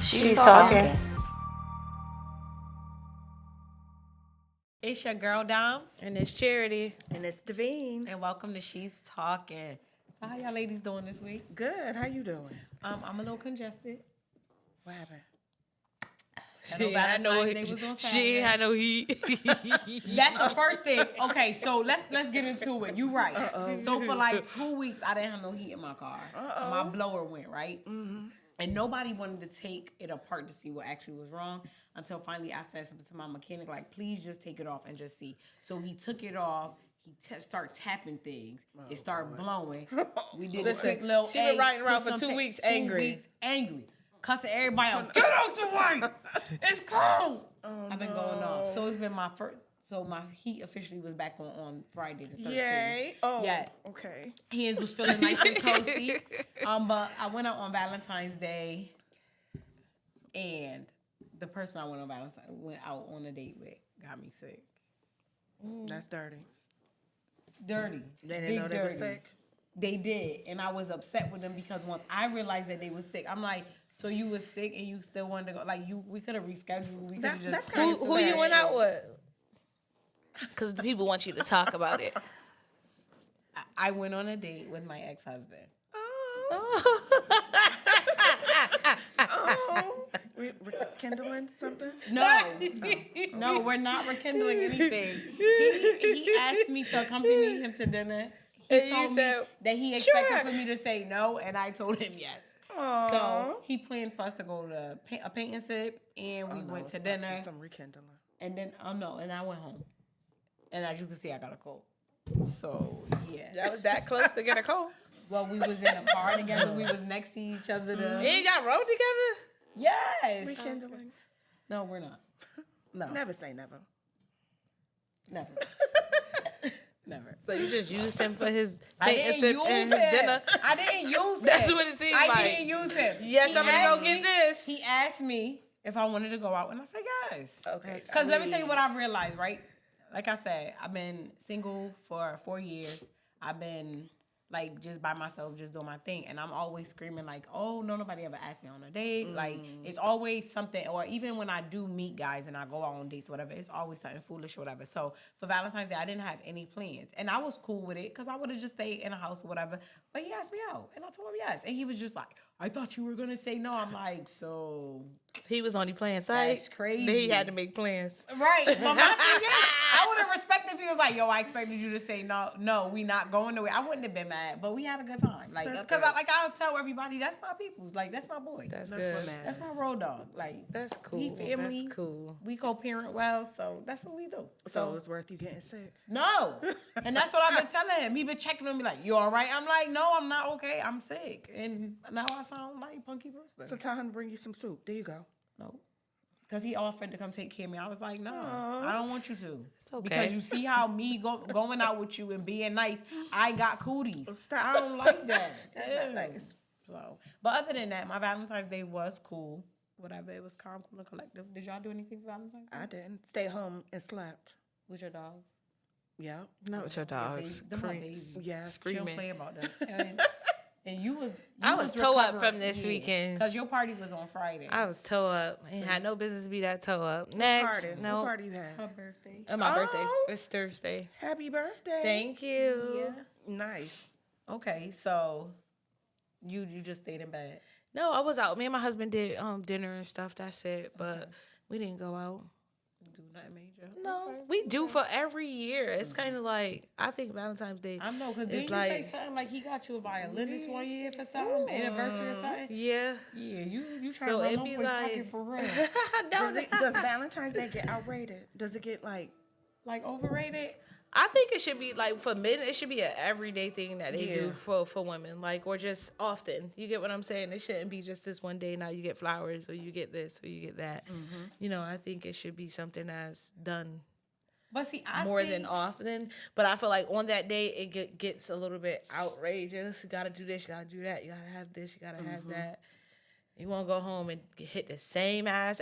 She's talking. It's your girl Doms. And it's Charity. And it's Devine. And welcome to She's Talking. So how y'all ladies doing this week? Good. How you doing? I'm a little congested. What happened? She had no heat. That's the first thing. Okay, so let's get into it. You right. So for like 2 weeks, I didn't have no heat in my car. My blower went, right? Mm-hmm. And nobody wanted to take it apart to see what actually was wrong until finally I said something to my mechanic, like, please just take it off and just see. So he took it off. He started tapping things. It started blowing. We did a quick little. She been riding around for 2 weeks angry. Cussing everybody out. Get out the way! It's cold! I've been going off. So it's been my first. So my heat officially was back on Friday the 13th. Yay. Oh, yeah. Okay. Hands was feeling nice and toasty. But I went out on Valentine's Day, and the person I went out on a date with got me sick. That's dirty. Dirty. They didn't know they were sick? They did, and I was upset with them because once I realized that they were sick, I'm like, so you was sick and you still wanted to go? Like, we could have rescheduled. We could have just. Who you went out with? Because the people want you to talk about it. I went on a date with my ex-husband. Rekindling something? No, we're not rekindling anything. He asked me to accompany him to dinner. He told me that he expected for me to say no, and I told him yes. Aww. So he planned for us to go to a paint and sip, and we went to dinner. Some rekindling. And then, and I went home. And as you can see, I got a cold. So, yeah. That was that close to get a cold? Well, we was in a car together. We was next to each other. And y'all rode together? Yes. Rekindling. No, we're not. No. Never say never. Never. Never. So you just used him for his paint and sip and his dinner? I didn't use him. That's what it seemed like. I didn't use him. Yes, I'm going to go get this. He asked me if I wanted to go out, and I said yes. Okay. Because let me tell you what I've realized, right? Like I said, I've been single for 4 years. I've been like just by myself, just doing my thing. And I'm always screaming like, oh, no, nobody ever asked me on a date. Like, it's always something, or even when I do meet guys and I go out on dates or whatever, it's always something foolish or whatever. So for Valentine's Day, I didn't have any plans. And I was cool with it because I would have just stayed in a house or whatever. But he asked me out, and I told him yes. And he was just like, I thought you were going to say no. I'm like, so... He was only playing sight. That's crazy. Then he had to make plans. Right. But my thing is, I would have respected if he was like, yo, I expected you to say no, we not going nowhere. I wouldn't have been mad, but we had a good time. Like, because I'll tell everybody, that's my people's. Like, that's my boy. That's what good. matters. That's my road dog. Like, that's cool. He family. That's cool. We co-parent well, so that's what we do. So it was worth you getting sick? No. And that's what I've been telling him. He been checking on me like, you all right? I'm like, no, I'm not okay. I'm sick. And now I sound like Punky Brewster. So tell him to bring you some soup. There you go. No. Because he offered to come take care of me. I was like, no, I don't want you to. It's okay. Because you see how me going out with you and being nice, I got cooties. Stop. I don't like that. That's not nice. So, but other than that, my Valentine's Day was cool. Whatever, it was calm, cool, and collective. Did y'all do anything for Valentine's Day? I didn't. Stay home and slept. With your dogs? Yeah. Not with your dogs. They're my babies. Yes. She don't play about that. And you was I was toe up from this weekend. Because your party was on Friday. I was toe up. Ain't had no business to be that toe up. Next. Party. No. What party you had? Her birthday. My birthday. It's Thursday. Happy birthday. Thank you. Yeah. Nice. Okay, so you just stayed in bed. No, I was out. Me and my husband did dinner and stuff. That's it. But we didn't go out. Do nothing major. No, we do for every year. It's kind of like, I think Valentine's Day. I know, because didn't you say something like he got you a violinist 1 year for something, anniversary or something? Yeah. Yeah, you trying So to it'd run be up with like- pocket for real. Does Valentine's Day get outrated? Does it get like Overrated? I think it should be like for men, it should be an everyday thing that they do for women, like, or just often. You get what I'm saying? It shouldn't be just this one day. Now you get flowers, or you get this, or you get that. You know, I think it should be something that's done But see, more than often. But I feel like on that day it gets a little bit outrageous. You gotta do this, you gotta do that, you gotta have this, you gotta have that. You won't go home and hit the same ass.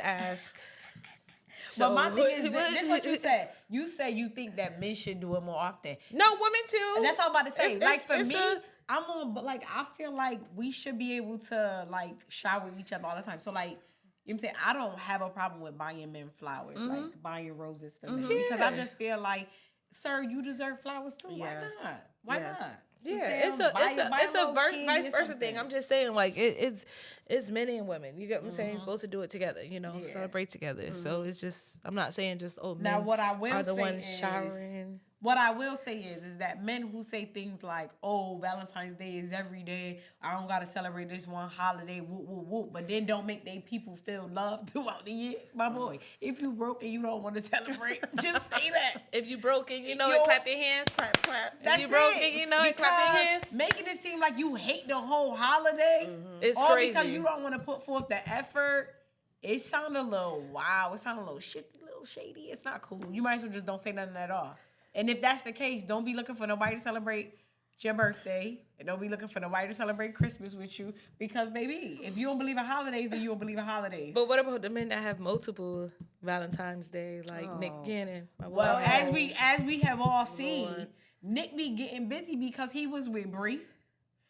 But my thing is, this is what you said. You said you think that men should do it more often. No, women too. And that's all I'm about to say. It's me, I'm on, but like I feel like we should be able to like shower each other all the time. So like You know what I'm saying? I don't have a problem with buying men flowers, like buying roses for men. Because I just feel like, sir, you deserve flowers too. Why Yes. not? Why Yes. not? Yeah, it's a vice versa thing. I'm just saying, like it's men and women. You get what I'm saying? Supposed to do it together, celebrate together. So it's just, I'm not saying just men Now, what I will are the say ones is- showering. What I will say is that men who say things like, "Oh, Valentine's Day is every day. I don't gotta celebrate this one holiday." Whoop whoop whoop. But then don't make their people feel loved throughout the year, my boy. If you broke and you don't want to celebrate, just say that. If you broke it, you know Yo, it, clap your hands. Clap, clap. That's If you broke it. it, you know it, clap your Because hands. making it seem like you hate the whole holiday, It's all crazy. because you don't want to put forth the effort. It sounded a little wow. It sounded a little shifty, a little shady. It's not cool. You might as well just don't say nothing at all. And if that's the case, don't be looking for nobody to celebrate your birthday, and don't be looking for nobody to celebrate Christmas with you. Because, baby, if you don't believe in holidays, then you don't believe in holidays. But what about the men that have multiple Valentine's Day, like Nick Cannon? Well, as we have all seen, Nick be getting busy because he was with Brie,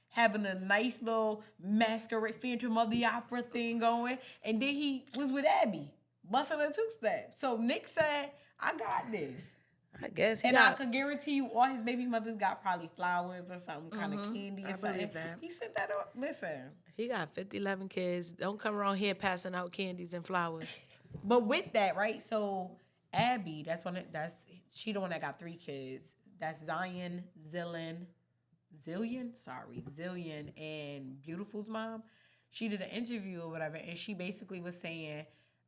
having a nice little masquerade Phantom of the Opera thing going, and then he was with Abby, busting a two-step. So Nick said, "I got this." I guess, And I could guarantee you, all his baby mothers got probably flowers or some kind of candy or something. believe that. He sent that up. Listen, he got 11 kids. Don't come around here passing out candies and flowers. but with that, right? So Abby, she the one that got 3 kids. That's Zillion, and Beautiful's mom. She did an interview or whatever, and she basically was saying,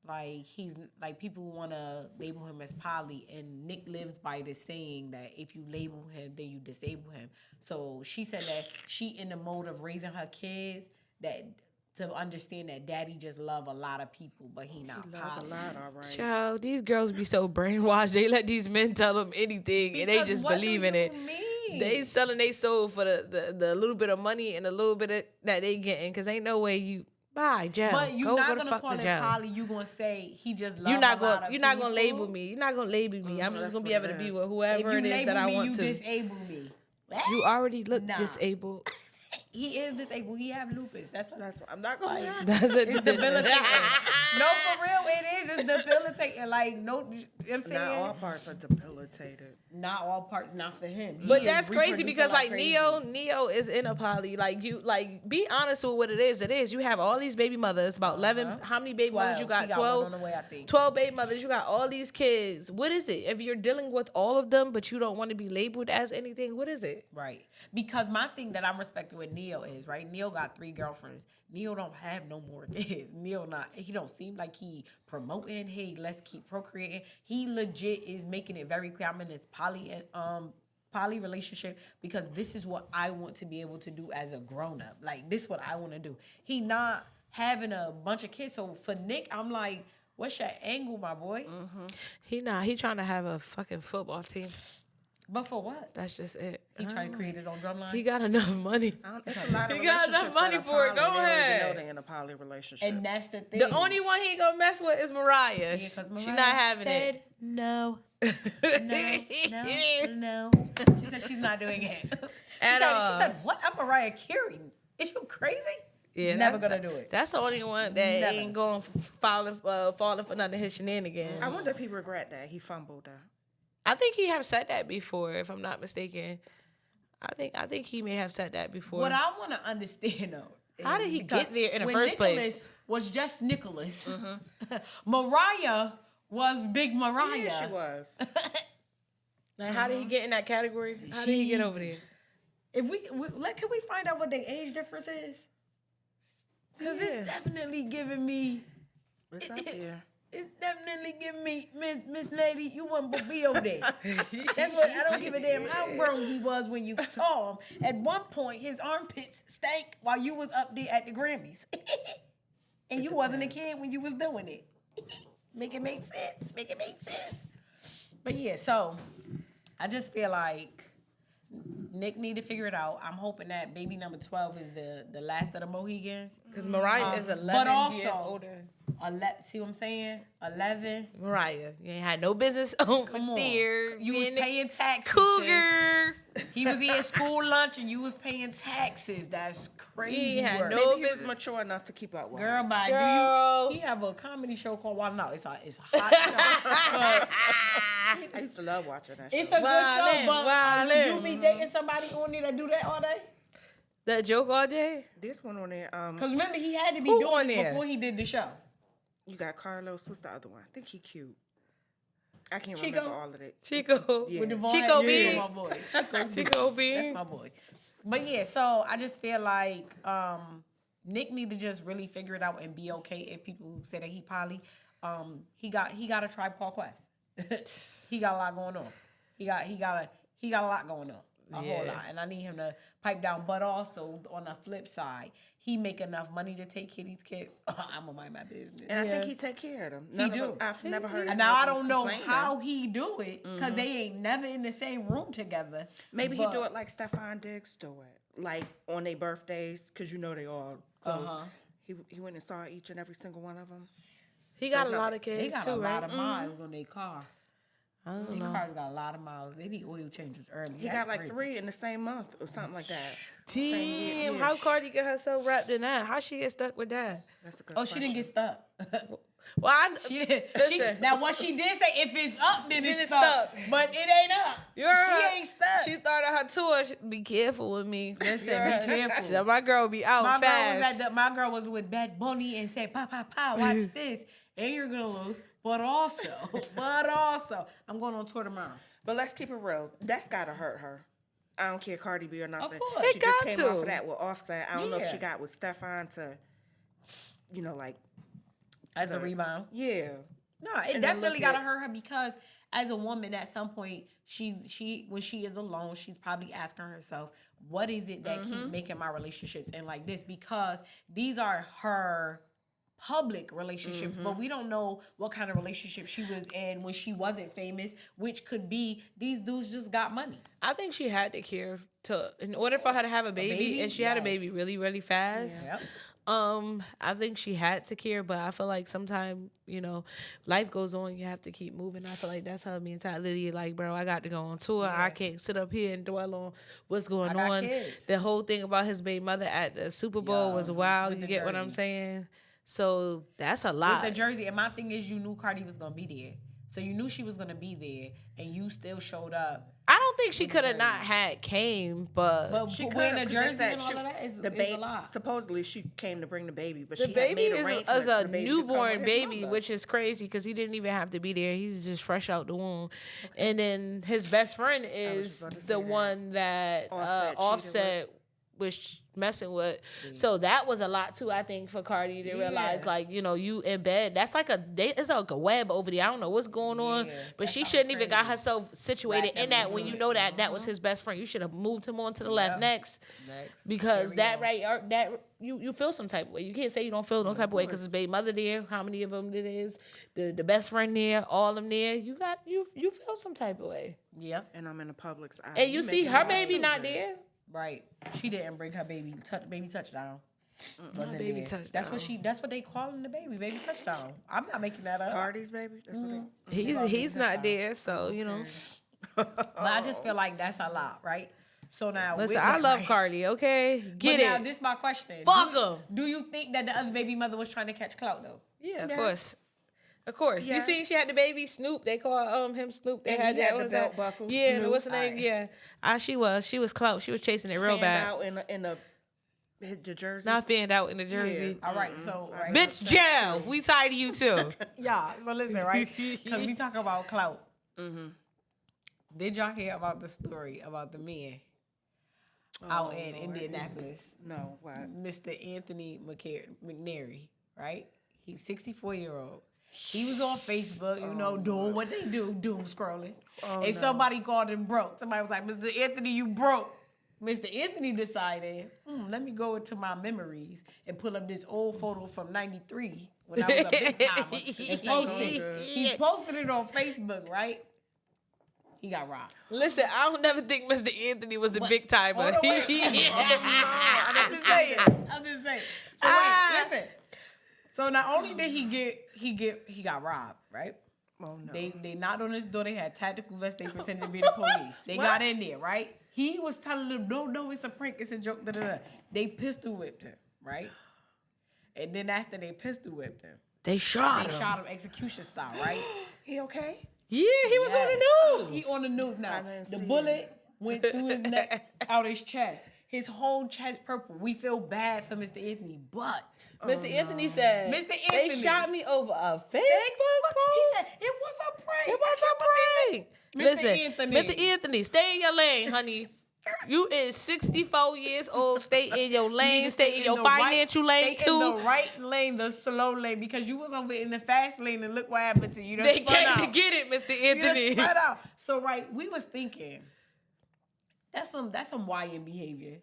like, he's like, people want to label him as poly, and Nick lives by this saying that if you label him, then you disable him. So she said that she in the mode of raising her kids, that to understand that daddy just love a lot of people, but he not Love a poly. lot, all right. Child, these girls be so brainwashed. They let these men tell them anything, and they Because just what believe do in it. you mean? They selling their soul for the little bit of money and a little bit of, that they getting, because ain't no way you buy jail. But you're Go not the gonna fuck call to it jail. poly. You gonna say he just love You're not a lot gonna of you're not gonna people? label me. You're not gonna label me. I'm just that's gonna be what able it to be is. with If whoever you it is label that I me, want you to. disable me. You already look Nah. disabled. He is disabled. He have lupus. That's I'm not gonna lie. That's a it's debilitating. No, for real, it is. It's debilitating. Like, no, you know what I'm saying? Not all parts are debilitated. Not all parts, not for him. He But is that's crazy reproducing because, like like, crazy. Neo is in a poly. Like, be honest with what it is. It is. You have all these baby mothers, about 11. How many baby mothers you 12. got? He got 12. one on the way, I think. 12 baby mothers. You got all these kids. What is it? If you're dealing with all of them, but you don't want to be labeled as anything, what is it? Right. Because my thing that I'm respecting with Neo is, right, Neo got 3 girlfriends. Neo don't have no more kids. He don't seem like he promoting, hey, let's keep procreating. He legit is making it very clear, I'm in this poly relationship because this is what I want to be able to do as a grown-up. Like, this is what I want to do. He not having a bunch of kids. So for Nick, I'm like, what's your angle, my boy? He trying to have a fucking football team. But for what? That's just it. He trying to create his own drumline? He got enough money. It's a lot of He got enough relationships money that are for it. poly. Go They don't even ahead. know they in a poly relationship. And that's the thing. The only one he gonna mess with is Mariah. Yeah, because She not having said it. no. No. She said she's not doing it. She At said, what? I'm Mariah Carey. Is you crazy? Yeah, Never that's- gonna do it. That's the only one that Never. ain't going falling for none of his shenanigans. I wonder if he regret that. He fumbled that. I think he have said that before, if I'm not mistaken. I think he may have said that before. What I want to understand though, How is did he because get there in the when first Nicholas place? was just Nicholas. Mariah was Big Mariah. Yeah, she was. Like, how did he get in that category? How did he get over there? If can we find out what the age difference is? Because Yeah. it's definitely giving me. It's up there. It's definitely giving me, Miss Lady, you wasn't supposed to be over there. That's what, I don't give a damn how grown he was when you saw him. At one point, his armpits stank while you was up there at the Grammys. And you wasn't a kid when you was doing it. Make it make sense. Make it make sense. But yeah, so I just feel like Nick need to figure it out. I'm hoping that baby number 12 is the last of the Mohegans. Because Mariah is 11 but also, years older. See what I'm saying? 11. Mariah, you ain't had no business on Come on. there. You was paying taxes. Cougar. Sis. He was eating school lunch and you was paying taxes. That's crazy. He had work. no Maybe he was business. mature enough to keep up with her. Girl, bye. Girl. He have a comedy show called Wild 'N Out. It's a hot show. I used to love watching that show. It's a good Wildin', show, but would you be dating somebody on there that do that all day? That joke all day? This one on there, Because remember, he had to be Who doing on this there? before he did the show. you got Carlos. What's the other one? I think he cute. I can't Chico? remember all of it. Chico. Yeah. With Devon Chico Adams. B. My boy. Chico B. Chico B. That's my boy. But yeah, so I just feel like Nick need to just really figure it out and be okay if people say that he poly. He got a Tribe Called Quest. He got a lot going on. He got a lot going on. A whole lot. And I need him to pipe down. But also on the flip side, he make enough money to take care of these kids. I'm gonna mind my business. And I think he take care of them. He do. I've never heard. And now I don't know how he do it because they ain't never in the same room together. Maybe But- he do it like Stefan Diggs do it, like on their birthdays, because you know they all close. He went and saw each and every single one of them. He got it's a not lot like- of kids They got too, a lot right? of miles on their car. I don't These know. cars got a lot of miles. They need oil changes early. He got like 3 in the same month or something like that. Same year, Damn, yeah. how Cardi get herself wrapped in that? How she get stuck with that? That's a good Oh, she didn't get question. stuck. Well, She didn't. Listen. Now, what she did say, if it's up, then it's it's stuck. stuck. But it ain't up. You heard her? She ain't stuck. She started her tour. Be careful with me. Listen, You heard be her? careful. She said, my girl be out my fast. girl was with Bad Bunny and said, "Pa pa pa, watch this, and you're gonna lose." But also, I'm going on tour tomorrow. But let's keep it real. That's gotta hurt her. I don't care Cardi B or nothing. course. She It just got came to. off of that with Offset. I don't know if Yeah. she got with Stefan to, like, As a rebound. yeah. No, it And then definitely look gotta at- hurt her because as a woman, at some point, she when she is alone, she's probably asking herself, "What is it that keep making my relationships end like this?" Because these are her public relationships, but we don't know what kind of relationship she was in when she wasn't famous, which could be these dudes just got money. I think she had to care in order for her to have a baby, and she had a Yes. baby really, really fast. Yep. I think she had to care, but I feel like sometimes, life goes on. You have to keep moving. I feel like that's her mentality. Like, bro, I got to go on tour. I can't sit up here and dwell on what's going got on. kids. The whole thing about his baby mother at the Super Bowl Yo, was wild. with You the get what I'm jersey. saying? So that's a lot. With the jersey, and my thing is, you knew Cardi was gonna be there, so you knew she was gonna be there, and you still showed up. I don't think she could have not had came, but But She wearing could've, a 'cause they jersey said and all she- of that is the a baby. lot. Supposedly she came to bring the baby, but the she had baby made is arrangements a for the baby to come newborn with his baby, mother. which is crazy because he didn't even have to be there. He's just fresh out the womb. And then his best friend is about to say the that. one that Offset cheated Offset was messing with. So that was a lot too, I think, for Cardi to realize, Yeah. like, you in bed. That's like it's like a web over there. I don't know what's going on, Yeah, but that she sounds shouldn't even got crazy. herself situated Wrap in them that when into you it. know that was his best friend. You should have moved him on to the left Yeah. next. Next. Because Carry on. you feel some type of way. You can't say you don't feel no type of way because his baby mother there. How many of them it is? The best friend there, all of them there. You feel some type of way. Yep. And I'm in the Publix aisle. And you see making her me baby not stupid. there. Right. She didn't bring her baby touchdown. Wasn't baby there. touchdown. That's what they calling the baby touchdown. I'm not making that up. Cardi's baby. That's what they. He's not there, so But I just feel like that's a lot, right? So now with Listen, I that, love right? Cardi. Okay, get But now it. this my question. Fuck Do- 'em. Do you think that the other baby mother was trying to catch clout though? Yeah, of Yes. course. Of course. You Yes. seen she had the baby Snoop. They call him Snoop. They And had he that had the was belt that- buckle, Yeah, Snoop. what's the name? Aight. Yeah. She was clout. She was chasing it real Fanned bad. out in the jersey. Not fanned out in the jersey. All right, so right. Bitch, jail. We tired of you too. Yeah, so listen, right? Because we talk about clout. Did y'all hear about the story about the man out in Indianapolis? No, what? Mr. Anthony McNary, right? He's 64-year-old. He was on Facebook, doing what they do, doom scrolling. And somebody called him broke. Somebody was like, Mr. Anthony, you broke. Mr. Anthony decided, let me go into my memories and pull up this old photo from 93 when I was a big timer and posted it. He posted it on Facebook, right? He got robbed. Listen, I don't never think Mr. Anthony was a big timer. Hold on, wait. I'm just saying. So Ah. wait, listen. So not only did he got robbed, right? Oh no. They knocked on his door. They had tactical vests. They pretended to be the police. They got in there, right? He was telling them, no, it's a prank. It's a joke. Da, da, da. They pistol whipped him, right? And then after they pistol whipped him, They shot they him. shot him execution style, right? He okay? Yeah, he was on the news. He on the news now. I didn't The see bullet went through his neck, out his chest. His whole chest purple. We feel bad for Mr. Anthony, but Mr. Anthony said, Mr. they Anthony. shot me over a Facebook he post. said it was a prank. It was a prank. Mr. Listen, Anthony. Mr. Anthony, stay in your lane, honey. You is 64 years old. Stay in your lane. Stay in your financial lane stay too. in the right lane, the slow lane, because you was over in the fast lane and look what happened to you. You done They spun came out. to get it, Mr. You done Anthony. spun out. So right, we was thinking that's some YN behavior.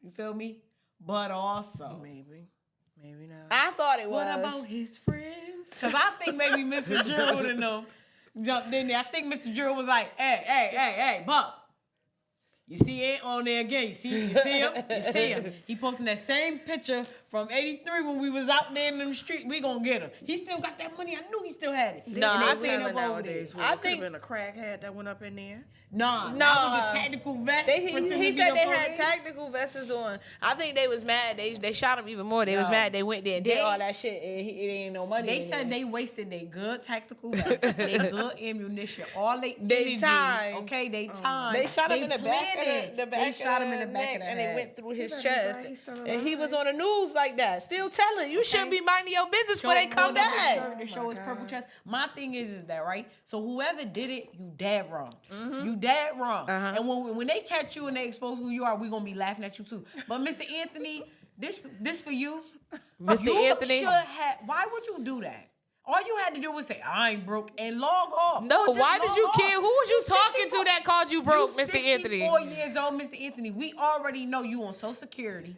You feel me? But also, Maybe not. I thought it was. what about his friends? Because I think maybe Mr. Drew would have known. Jumped in there. I think Mr. Drew was like, hey, Buck. You see it on there again. You see him? You see him. He posting that same picture from 83 when we was out there in the street. We gonna get him. He still got that money. I knew he still had it. Nah, And I they think cleaned up over nowadays, there. I I think think- been a crackhead that went up in there. Nah, Nah. nah. With the tactical vest. He pretending to said be they the had police. tactical vests on. I think they was mad. They shot him even more. They was mad. They went there and did They- all that shit, and it ain't no money. They in said there. they wasted their good tactical vest, their good ammunition, all they energy, time. okay, they time. They shot him in the back, planned of the it. back They shot of him in the back neck, of the and head. it went through his better be chest. glad he's still And he was alive. on the news like that, still telling you shouldn't be minding your business before they come Showing up his back. shirt to show his purple chest. My thing is that right. So whoever did it, you dead wrong. You dead wrong. And when they catch you and they expose who you are, we gonna be laughing at you too. But Mr. Anthony, this for you. Mr. You Anthony. should have. Why would you do that? All you had to do was say, I ain't broke, and log off. No, Or just why did log you off. care? Who was you talking 64 to that called you broke, You Mr. Anthony? 64 years old, Mr. Anthony. We already know you on Social Security.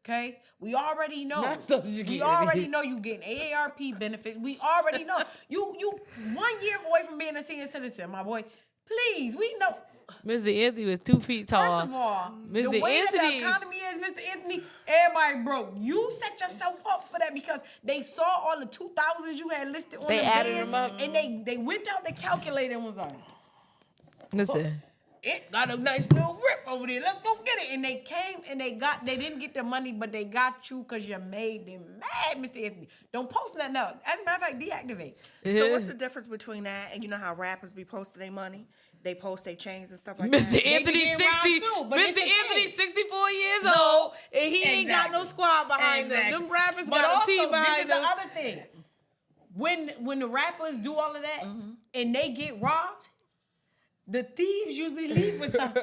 Okay? We already know. Not Social We Security. already know you getting AARP benefits. We already know. You 1 year away from being a senior citizen, my boy. Please, we know. Mr. Anthony was 2 feet tall. First of all, the Mr. way that Anthony- the economy is, Mr. Anthony, everybody broke. You set yourself up for that because they saw all the 2000s you had listed on They the added bands, them up. and they whipped out the calculator and was like, Listen, it got a nice little rip over there. Let's go get it. And they came and they didn't get the money, but they got you because you made them mad, Mr. Anthony. Don't post that now. As a matter of fact, deactivate. So what's the difference between that and you know how rappers be posting their money? They post their chains and stuff like Mr. that. Anthony getting robbed 60. too, but Mr. it's the Anthony thing. 64 years old, and he ain't got no Exactly. squad behind them. Them rappers But got also, a team this is behind the them. other thing. When the rappers do all of that and they get robbed, the thieves usually leave with something.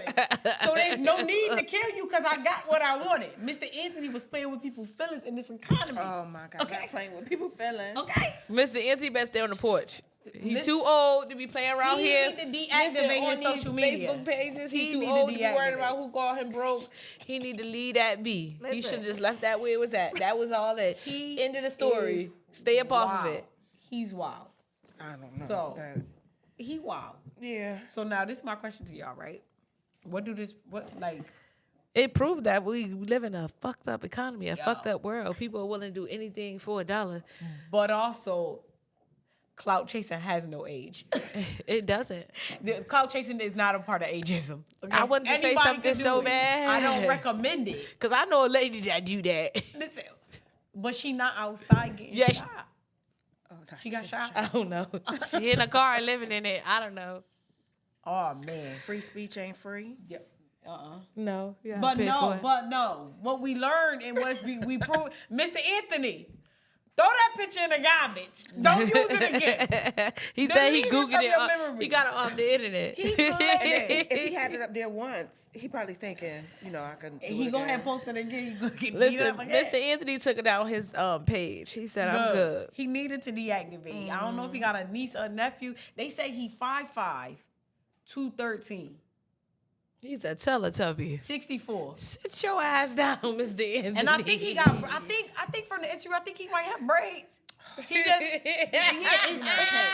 So there's no need to kill you because I got what I wanted. Mr. Anthony was playing with people's feelings in this economy. Oh my God! Okay. Not playing with people's feelings. Okay? Mr. Anthony best stay on the porch. He's Miss- too old to be playing around He here. need to deactivate on his these social media. Facebook pages. He He too need to old to be worried deactivate. about who called him broke. He need to leave that be. He Listen. should have just left that where it was at. That was all that. He End of the story. is Stay up off of wild. it. He's wild. I don't know. So- that. He wild. Yeah. So now this is my question to y'all, right? What It proved that we live in a fucked up economy, a fucked up world. People are willing to do anything for $1. but also clout chasing has no age. It doesn't. The clout chasing is not a part of ageism. Okay? I wanted to say Anybody something can do so it. bad. I don't recommend it. Because I know a lady that do that. Listen, but she not outside getting Yeah, shot. Oh, no. She got shot. I don't know. She in a car living in it. I don't know. Oh man. Free speech ain't free. Yeah. No. Yeah, But no. What we learned and what we proved, Mr. Anthony, throw that picture in the garbage. Don't use it again. He said he Delete it Googled from it. your On, memory. he got it off the internet. He And good. if he had it up there once, he probably thinking, you know, I can. Do He it go ahead again. and post it again. He gonna get beat Listen, up again. Mr. Anthony took it down his page. He said, I'm good. He needed to deactivate. I don't know if he got a niece or nephew. They say he 5'5", 213, He's a Teletubby. 64. Sit your ass down, Mr. Anthony. And I think he got. I think from the interview, I think he might have braids. He just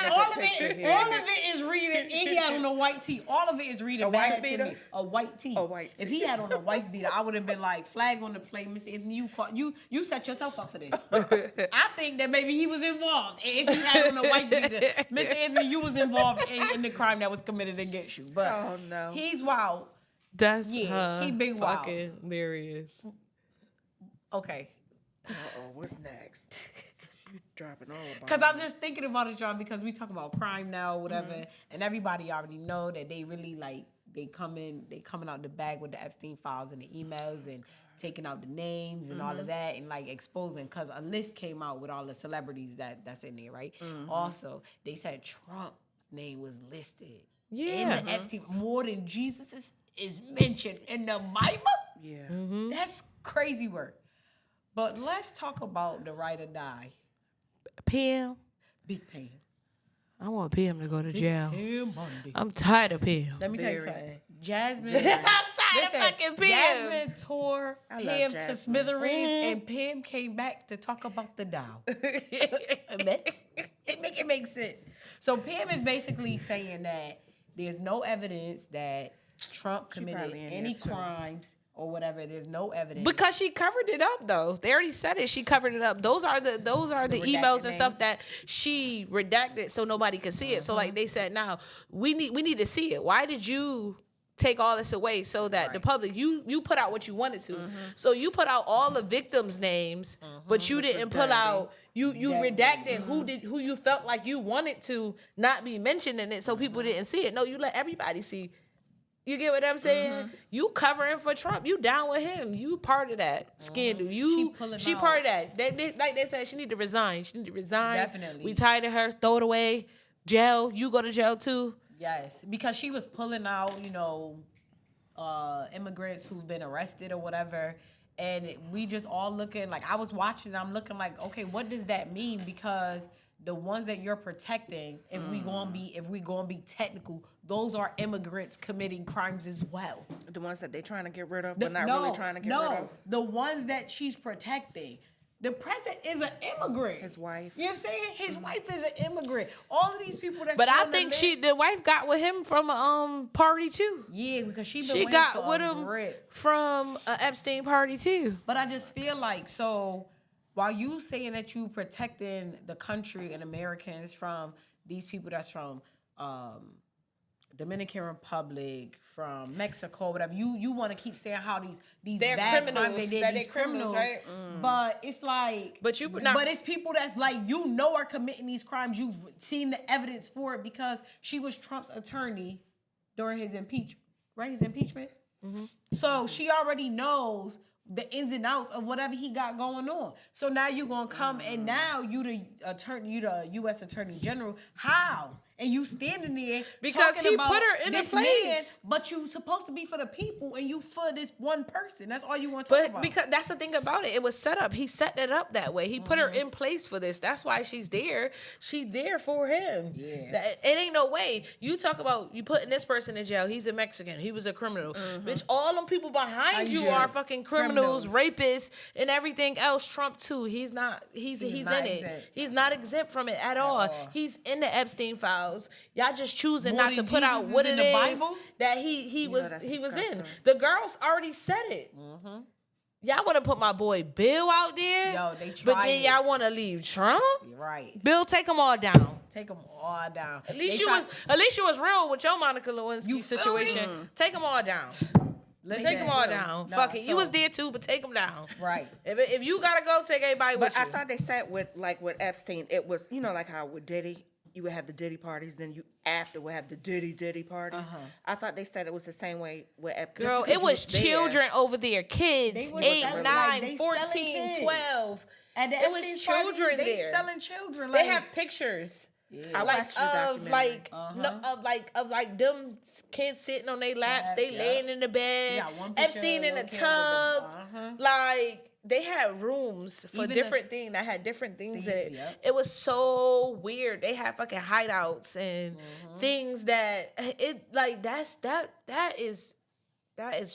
all of it is reading. And he had on a white tee. All of it is reading. A white bad to beater? me. A white tee. A white tee. If he had on a white beater, I would have been like, flag on the play, Miss Anthony. You set yourself up for this. I think that maybe he was involved. If he had on a white beater, Miss Anthony, you was involved in the crime that was committed against you. But Oh, no. he's wild. That's He big wild. fucking hilarious. Okay. Uh-oh, what's next? You dropping all about Because I'm just thinking about it, John, because we talk about crime now, whatever, and everybody already know that they really they coming out the bag with the Epstein files and the emails and taking out the names and all of that and like exposing, because a list came out with all the celebrities that's in there, right? Also, they said Trump's name was listed in the Epstein more than Jesus is mentioned in the Bible. Yeah. That's crazy work. But let's talk about the ride or die. Pam. Big Pam. I want Pam to go to jail. Pam Bundy. I'm tired of Pam. Let me tell you something. Jasmine. I'm tired of Listen, fucking Pam. Jasmine tore I love Pam to Jasmine. smithereens, and Pam came back to talk about the Dow. It make sense. So Pam is basically saying that there's no evidence that Trump committed probably in any there, too. crimes or whatever. There's no evidence. Because she covered it up, though. They already said it. She covered it up. Those are the redacted emails and stuff names? that she redacted so nobody could see it. So like they said, now we need to see it. Why did you take all this away so that the public you put out what you wanted to? So you put out all the victims' names, but you didn't put out you redacted who you felt like you wanted to not be mentioned in it, so people didn't see it. No, you let everybody see. You get what I'm saying? You covering for Trump. You down with him. You part of that scandal. She part of that. Like they said, she need to resign. She need to resign. Definitely. We tired of her. Throw it away. Jail. You go to jail too. Yes, because she was pulling out, immigrants who've been arrested or whatever, and we just all looking like, I was watching, I'm looking like, okay, what does that mean? Because the ones that you're protecting, if we gonna be technical, those are immigrants committing crimes as well. The ones that they trying to get rid of, but not really trying to get rid of. The ones that she's protecting. The president is an immigrant. His wife. You know what I'm saying? His wife is an immigrant. All of these people that's But I on the think list- the wife got with him from a party too. Yeah, because she She got with him from an Epstein party too. But I just feel like, so while you saying that you protecting the country and Americans from these people that's from Dominican Republic, from Mexico, whatever, you want to keep saying how these They're bad criminals, crimes, that these they're criminals, right? But it's like, But it's people that's like, are committing these crimes. You've seen the evidence for it because she was Trump's attorney during his impeachment, right? His impeachment. So she already knows the ins and outs of whatever he got going on. So now you're gonna come and now you the U.S. Attorney General. How? And you standing there Because talking he about put her in a this place. man, but you supposed to be for the people, and you for this one person. That's all you want to talk But about. because that's the thing about it, it was set up. He set it up that way. He put her in place for this. That's why she's there. She's there for him. Yeah. It ain't no way. You talk about you putting this person in jail. He's a Mexican. He was a criminal. Bitch, all them people behind you are fucking criminals, rapists, and everything else. Trump too. He's not. He's in not it. exempt. He's not exempt from it at all. He's in the Epstein files. Y'all just choosing More not to than put out Jesus what is it in the is Bible? that he was that's in. disgusting. The girls already said it. Y'all want to put my boy Bill out there, Yo, they but tried then it. y'all want to leave Trump. Right. Bill, take them all down. Take them all down. At least you was real with your Monica Lewinsky You feel situation. me? Take them all down. Take them all down. Fuck it. You was there too, but take them down. Right. If you gotta go, take everybody But with you. I thought they said with Epstein, it was, like how with Diddy, you would have the Diddy parties, then you after would have the Diddy parties. I thought they said it was the same way with Epstein. Girl, it was children over there, kids, They was 8, selling- 9, like, they selling 14, kids. 12. At the It was Epstein children parties, they there. selling children. They Like, have pictures. I Like watched the of documentary. like them kids sitting on their laps, they laying in the bed, Yeah, one picture, Epstein in the little kid tub, with the- like they had rooms for Even different things that had different things in it. Things, yep. It was so weird. They had fucking hideouts and things that that is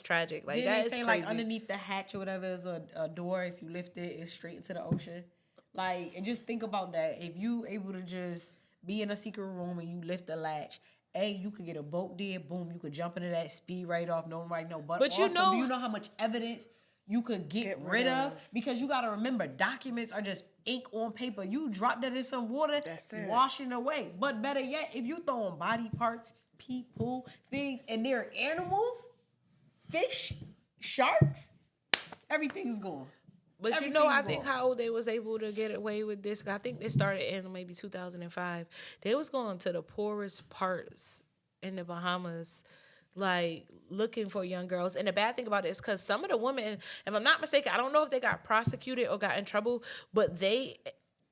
tragic. Like Didn't that they is say crazy. like underneath the hatch or whatever is a door? If you lift it, it's straight into the ocean. Like, and just think about that. If you able to just be in a secret room and you lift the latch, you could get a boat there, boom, you could jump into that, speed right off, nobody know. But also, do you know how much evidence you could get rid of? Because you got to remember, documents are just ink on paper. You drop that in some water, washing away. But better yet, if you throwing body parts, people, things, and they're animals, fish, sharks, everything's gone. But you know, I think how they was able to get away with this. I think they started in maybe 2005. They was going to the poorest parts in the Bahamas, like looking for young girls. And the bad thing about it is because some of the women, if I'm not mistaken, I don't know if they got prosecuted or got in trouble, but they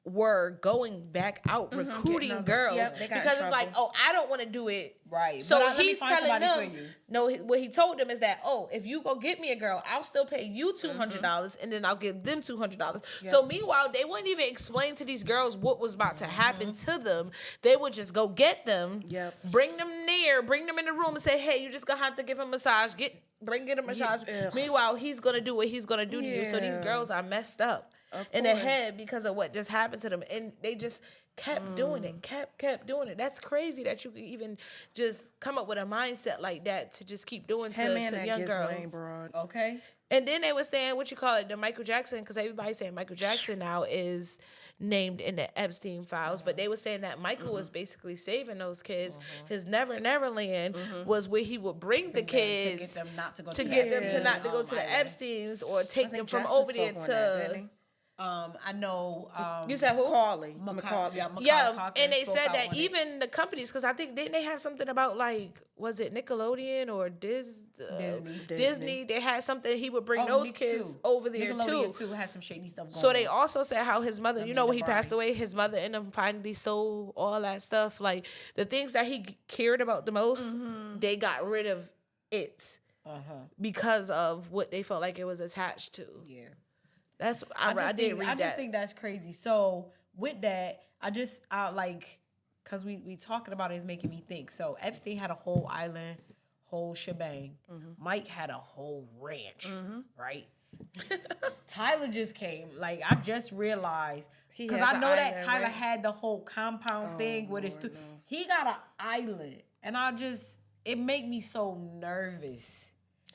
were going back out recruiting girls because it's like, oh, I don't want to do it. Right. So he's telling them, no, what he told them is that, oh, if you go get me a girl, I'll still pay you $200 and then I'll give them $200. So meanwhile, they wouldn't even explain to these girls what was about to happen to them. They would just go get them, bring them near, bring them in the room and say, hey, you just gonna have to give him a massage, get a massage. Meanwhile, he's gonna do what he's gonna do to you. So these girls are messed up in the head because of what just happened to them, and they just kept doing it, kept doing it. That's crazy that you could even just come up with a mindset like that to just keep doing to young girls. Okay. And then they were saying, what you call it, the Michael Jackson, because everybody's saying Michael Jackson now is named in the Epstein files, but they were saying that Michael was basically saving those kids. His Never Land was where he would bring the kids to get them not to go to the Epsteins or take them from over there to... I know. You said who? Macaulay. And they said that even the companies, because I think didn't they have something about like, was it Nickelodeon or Disney? They had something. He would bring those kids over there Nickelodeon too had some shady stuff going on. So they also said how his mother, you know, when he passed away, his mother ended up finally sold all that stuff. Like the things that he cared about the most, they got rid of it because of what they felt like it was attached to. Yeah. I did read that. I just think that's crazy. So with that, I like, cause we talking about it is making me think. So Epstein had a whole island, whole shebang. Mike had a whole ranch, right? Tyler just came. Like I just realized, cause I know that Tyler had the whole compound thing with his. He got an island, and it make me so nervous.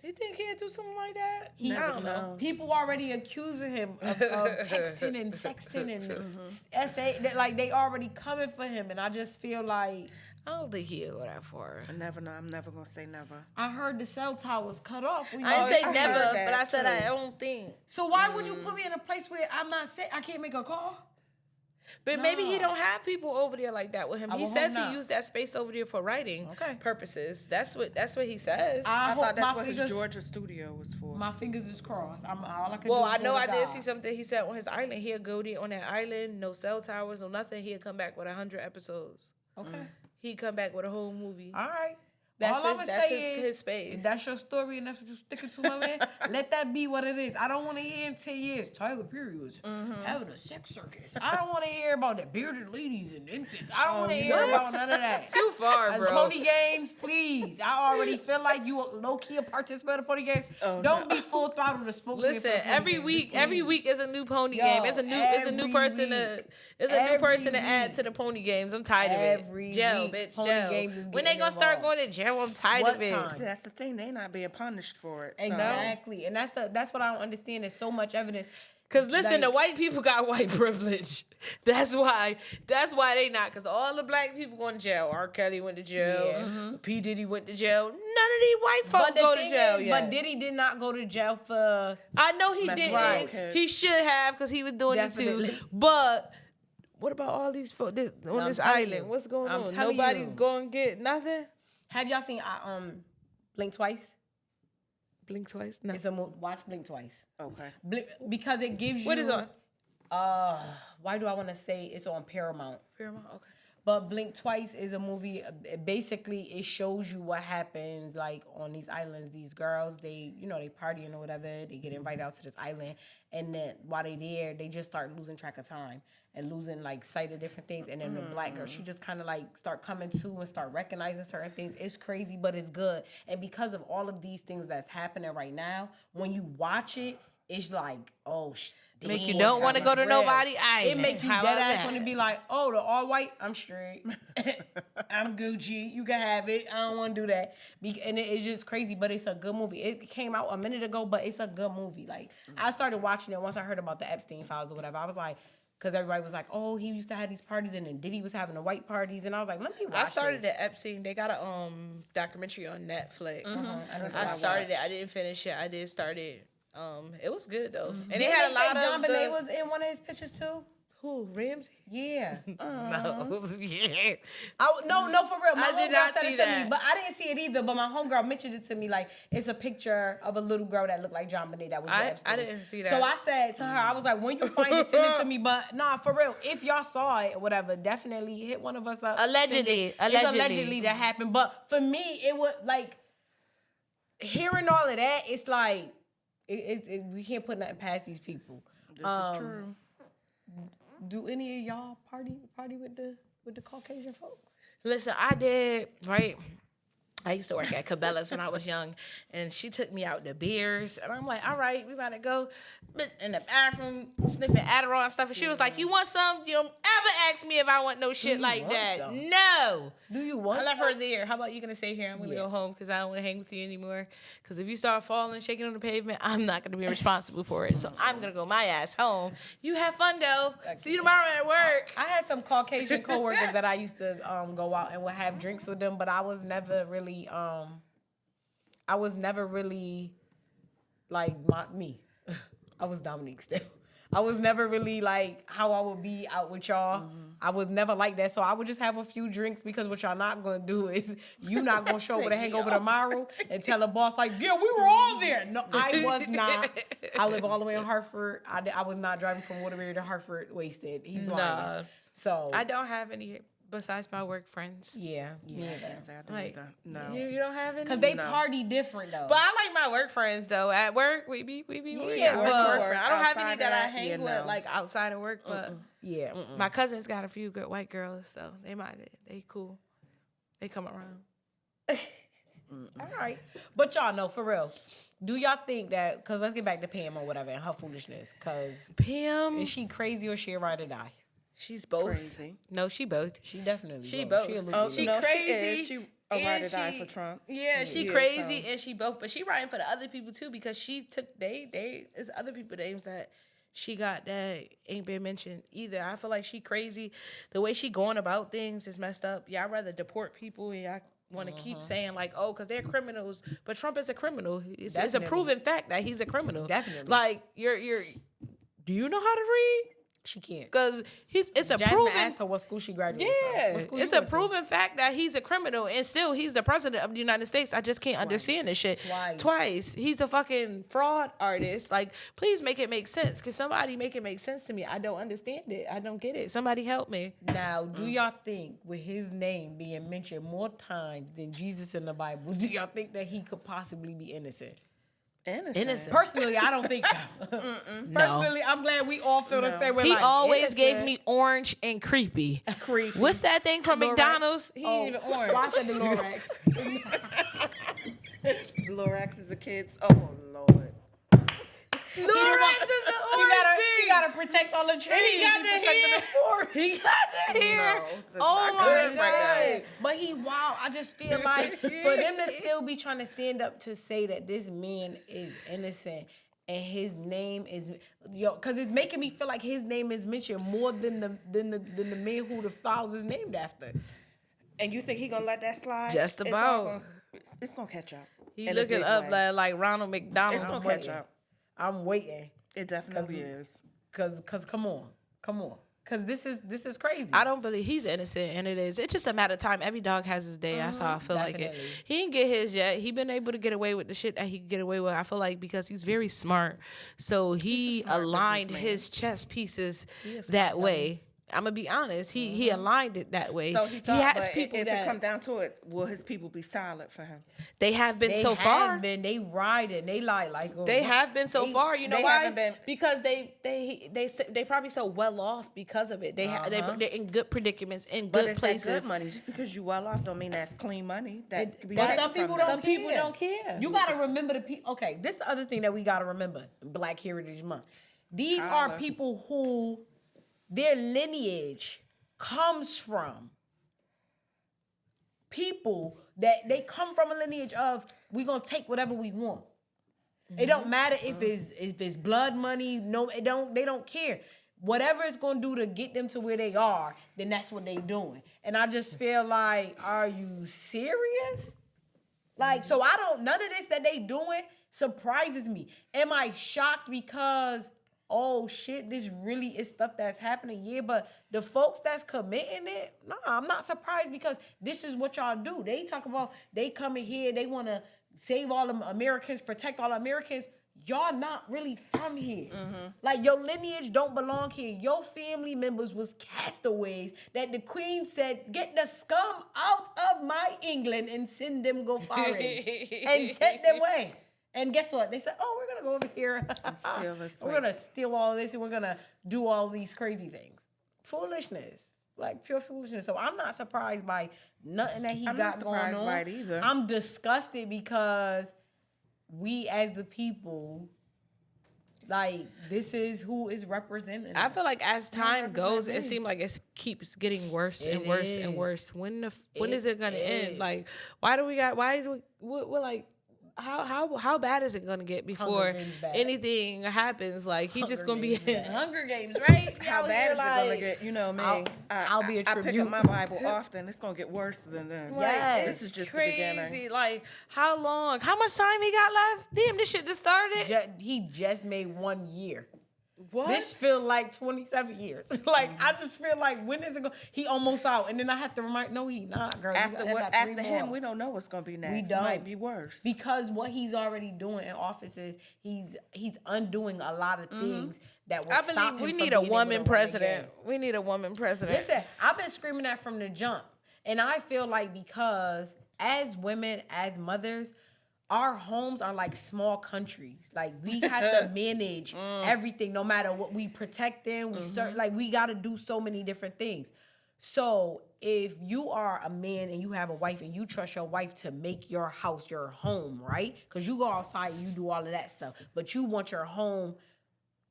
You think he'd do something like that? I don't know. People already accusing him of texting and sexting and SA. Like they already coming for him, and I just feel like I don't think he'll go that far. I never know. I'm never gonna say never. I heard the cell tower was cut off. I didn't say never, but I said I don't think. So why would you put me in a place where I'm not sick? I can't make a call. But maybe he don't have people over there like that with him. He says he used that space over there for writing purposes. That's what he says. I thought that's what his Georgia studio was for. My fingers is crossed. All I can do well, is I know I God. did see something he said on his island. He'll go there on that island, no cell towers, no nothing. He'll come back with 100 episodes. Okay. He'd come back with a whole movie. All right. That's all his space. If that's your story and that's what you're sticking to, my man, let that be what it is. I don't want to hear in 10 years Tyler Perry was having a sex circus. I don't want to hear about the bearded ladies and infants. I don't want to hear about none of that. Too far, bro. Pony games, please. I already feel like you low-key a participant of pony games. Don't be full throttle to spokesman. Listen, every week is a new pony game. It's a new person to add to the pony games. I'm tired of it. Jail, bitch, jail. When they gonna start going to jail? I'm tired of it. See, that's the thing. They not being punished for it. Exactly. And that's what I don't understand. There's so much evidence. Cause listen, the white people got white privilege. That's why they not. Cause all the black people going to jail. R. Kelly went to jail. P. Diddy went to jail. None of these white folks go to jail yet. But Diddy did not go to jail for. I know he didn't. Right. He should have, cause he was doing it too. But what about all these folks on this island? What's going on? Nobody going to get nothing. Have y'all seen Blink Twice? Blink Twice? No. It's a watch Blink Twice. Okay. Because it gives you. What is on? Why do I want to say it's on Paramount? Paramount. Okay. But Blink Twice is a movie. Basically, it shows you what happens like on these islands. These girls, they partying or whatever. They get invited out to this island, and then while they there, they just start losing track of time and losing like sight of different things. And then the black girl, she just kind of like start coming to and start recognizing certain things. It's crazy, but it's good. And because of all of these things that's happening right now, when you watch it, it's like, oh, Make you don't want to go to nobody. It make you dead ass want to be like, oh, the all white, I'm straight. I'm Gucci. You can have it. I don't want to do that. And it's just crazy, but it's a good movie. It came out a minute ago, but it's a good movie. Like, I started watching it once I heard about the Epstein files or whatever. I was like, because everybody was like, oh, he used to have these parties, and then Diddy was having the white parties. And I was like, let me watch I started this. the Epstein. They got a documentary on Netflix. Mm-hmm. I started it. I didn't finish it. I did start it. It was good though, and they Didn't had a say lot John of Bonet was in one of his pictures too. who Ramsey. Yeah. No, yeah. No, for real. My I did homegirl not said see it to me, that. but I didn't see it either. But my homegirl mentioned it to me like it's a picture of a little girl that looked like John Bonet that was with Epstein. I didn't see that. So I said to her, I was like, when you find it, send it to me. But nah, for real, if y'all saw it or whatever, definitely hit one of us up. Allegedly. It's allegedly that happened. But for me, it was like hearing all of that. It's like we can't put nothing past these people. This is true. Do any of y'all party with the Caucasian folks? Listen, I did, right? I used to work at Cabela's when I was young, and she took me out to beers, and I'm like, all right, we about to go in the bathroom sniffing Adderall and stuff, and she was like, you want some? You don't ever ask me if I want no shit like want that. some? No. Do you want I left some? her there. How about you gonna stay here? I'm gonna go home because I don't want to hang with you anymore. Because if you start falling, shaking on the pavement, I'm not gonna be responsible for it. So I'm gonna go my ass home. You have fun though. See you tomorrow at work. I had some Caucasian coworkers that I used to go out and would have drinks with them, but I was never really like me. I was Dominique still. I was never really like how I would be out with y'all. I was never like that. So I would just have a few drinks because what y'all not gonna do is you not gonna show up with a hangover tomorrow and tell the boss like, yeah, we were all there. No, I was not. I live all the way in Hartford. I was not driving from Waterbury to Hartford wasted. He's lying. So I don't have any besides my work friends. yeah. Like, No. you don't have any? Because they party different though. But I like my work friends though. At work, we be Yeah, work but to work. I don't have any outside that I that, hang yeah, with no. like outside of work. But yeah. my cousins got a few good white girls, so they cool. They come around. All right. But y'all know, for real, do y'all think that, because let's get back to Pam or whatever and her foolishness, because Pam, is she crazy or she a ride or die? she's both. Crazy. No, she both. She definitely She both. both. She a little Oh, bit She no, crazy. She is. She a and ride or die she- for Trump. Yeah, she Yeah, crazy so- and she both, but she writing for the other people too because she took there's other people names that she got that ain't been mentioned either. I feel like she crazy. The way she going about things is messed up. Yeah, I'd rather deport people and I want to keep saying like, oh, because they're criminals, but Trump is a criminal. It's a Definitely. proven fact that he's a criminal. Definitely. Like you're. Do you know how to read? She can't. Because it's a Jasmine proven. asked her what school she graduated from. Yeah, What school it's you a went to? proven fact that he's a criminal, and still he's the president of the United States. I just can't understand this shit. Twice. He's a fucking fraud artist. Like, please make it make sense. Can somebody make it make sense to me? I don't understand it. I don't get it. Somebody help me. Now, do y'all think with his name being mentioned more times than Jesus in the Bible, do y'all think that he could possibly be innocent? Innocent. Personally, I don't think so. Personally, I'm glad we all feel the same way. He like, always gave innocent. me orange and creepy. Creepy. What's that thing from Lorax. McDonald's? He Oh, ain't even orange. well, I said the Lorax. Lorax is the kids. Oh Lord. Lorax is the orange You gotta protect all the trees. He got the protecting hair. the forest. He got the hair. No, that's Oh not my good god. right But he wow. I just feel like for them to still be trying to stand up to say that this man is innocent and his name is because it's making me feel like his name is mentioned more than the man who the files is named after. And you think he gonna let that slide? Just It's about. all gonna- It's gonna catch up. He in a looking big up way. like Ronald McDonald. It's gonna waiting. catch up. I'm waiting. It definitely is. Cause come on. Cause this is crazy. I don't believe he's innocent, and it is. It's just a matter of time. Every dog has his day. That's how I feel like it. Definitely. He didn't get his yet. He been able to get away with the shit that he could get away with. I feel like because he's very smart, so he He's a smart aligned businessman. his chess pieces is that smart, way. I'm gonna be honest. He aligned it that way. So he thought, has but people if that it come down to it, will his people be silent for him? they have been They so have far. been. They riding. They like. Oh, They have been so far. You know they why? haven't been- Because they probably so well off because of it. They're in good predicaments, in But good it's places. that good money. Just because you well off don't mean that's clean money. That could be But taken some people from don't. them. Some people don't care. You gotta remember the people. Okay, this the other thing that we gotta remember. Black Heritage Month. These are Holla. people who their lineage comes from people that they come from a lineage of we gonna take whatever we want. It don't matter if it's blood money. No, it don't. They don't care. Whatever it's gonna do to get them to where they are, then that's what they doing. And I just feel like, are you serious? Like, so I don't. None of this that they doing surprises me. Am I shocked because, oh shit, this really is stuff that's happening? Yeah, but the folks that's committing it, nah, I'm not surprised because this is what y'all do. They talk about they coming here, they want to save all the Americans, protect all Americans. Y'all not really from here. Like your lineage don't belong here. Your family members was castaways that the queen said, get the scum out of my England and send them go forage and sent them away. And guess what? They said, oh, we're going to go over here. steal this We're going to place. steal all this and we're going to do all these crazy things. Foolishness. Like pure foolishness. So I'm not surprised by nothing that he I'm got not going surprised on. by it either. I'm disgusted because we as the people, like, this is who is representing I us. feel like as time goes, it me. seems like it keeps getting worse and It worse and is. worse. When is It it gonna end? is. Like, we're like, how bad is it gonna get before Games bad. anything happens? Like he just Hunger gonna be Games in bad. Hunger Games, right? How Out bad here, is it gonna like- get? You know me. I'll be a I pick tribute. up my Bible often. It's gonna get worse than this. Like, Yes. This is just the crazy. beginning. Like, how long? How much time he got left? Damn, this shit just started. He just made 1 year. What? This feel like 27 years. Like, I just feel like, when is it going? He almost out. And then I have to remind, no, he not, girl. You After got- what? got 3 After more. him, we don't know what's gonna be next. We It don't. might be worse. Because what he's already doing in office is he's undoing a lot of things that will I stop believe him we from need a being able woman to run president. again. We need a woman president. Listen, I've been screaming that from the jump. And I feel like because as women, as mothers, our homes are like small countries. Like we have to manage everything, no matter what. We protect them. We like we got to do so many different things. So if you are a man and you have a wife and you trust your wife to make your house your home, right? Because you go outside and you do all of that stuff, but you want your home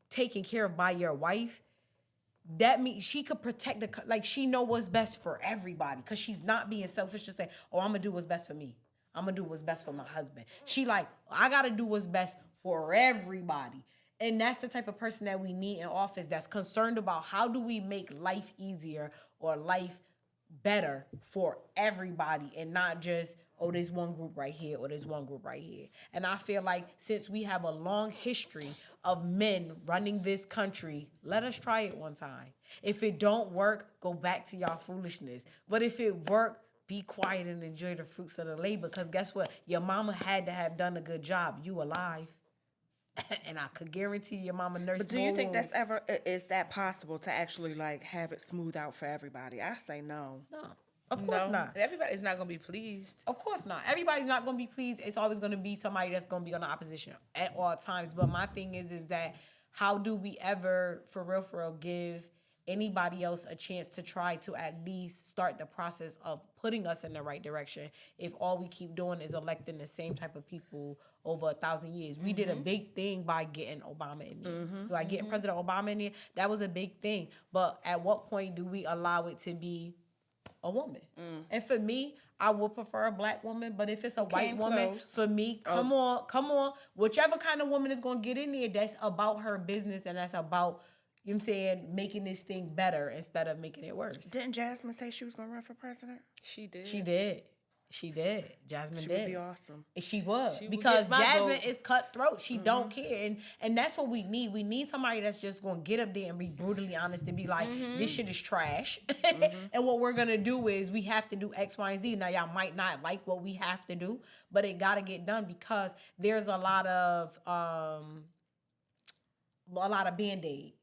taken care of by your wife. That means she could protect like she know what's best for everybody because she's not being selfish to say, oh, I'm gonna do what's best for me. I'm gonna do what's best for my husband. She like, I gotta do what's best for everybody. And that's the type of person that we need in office that's concerned about how do we make life easier or life better for everybody and not just, oh, there's one group right here or there's one group right here. And I feel like since we have a long history of men running this country, let us try it one time. If it don't work, go back to y'all foolishness. But if it work, be quiet and enjoy the fruits of the labor. Because guess what? Your mama had to have done a good job. You alive. And I could guarantee your mama nursed. But do you think that's is that possible to actually like have it smooth out for everybody? I say no. No. Of course No, not. everybody's not gonna be pleased. Of course not. Everybody's not going to be pleased. It's always going to be somebody that's going to be on the opposition at all times. But my thing is that how do we ever, for real, give anybody else a chance to try to at least start the process of putting us in the right direction if all we keep doing is electing the same type of people over 1,000 years? We did a big thing by getting Obama in there. By getting President Obama in there, that was a big thing. But at what point do we allow it to be a woman? And for me, I would prefer a black woman, but if it's a white came woman, close. for me, come on. Whichever kind of woman is going to get in there, that's about her business and that's about, you know what I'm saying, making this thing better instead of making it worse. Didn't Jasmine say she was gonna run for president? She did. She did. Jasmine She did. would be awesome. She was. She would Because get my Jasmine vote. is cutthroat. She don't care. And that's what we need. We need somebody that's just going to get up there and be brutally honest and be like, this shit is trash. And what we're going to do is we have to do X, Y, and Z. Now, y'all might not like what we have to do, but it got to get done because there's a lot of Band-Aid.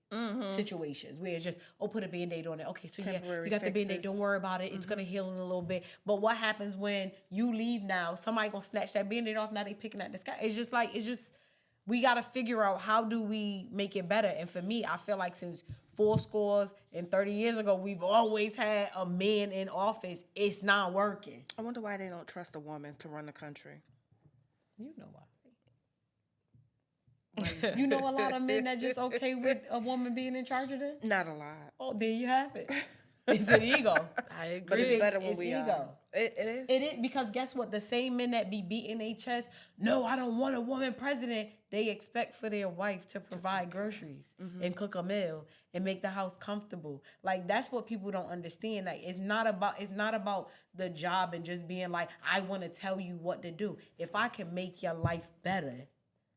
situations where it's just, put a Band-Aid on it. Okay, so Temporary you got the Band-Aid. fixes. Don't worry about it. It's going to heal in a little bit. But what happens when you leave now? Somebody going to snatch that Band-Aid off. Now they picking at the sky. It's just, we got to figure out how do we make it better. And for me, I feel like since 30 years ago, we've always had a man in office. It's not working. I wonder why they don't trust a woman to run the country. You know why. You know a lot of men that just okay with a woman being in charge of them? Not a lot. Oh, there you have it. It's an ego. I agree. But it's better when It's we ego. are. It is. It is, because guess what? The same men that be beating their chest, no, I don't want a woman president. They expect for their wife to provide groceries and cook a meal and make the house comfortable. Like, that's what people don't understand. Like, it's not about the job and just being like, I want to tell you what to do. If I can make your life better,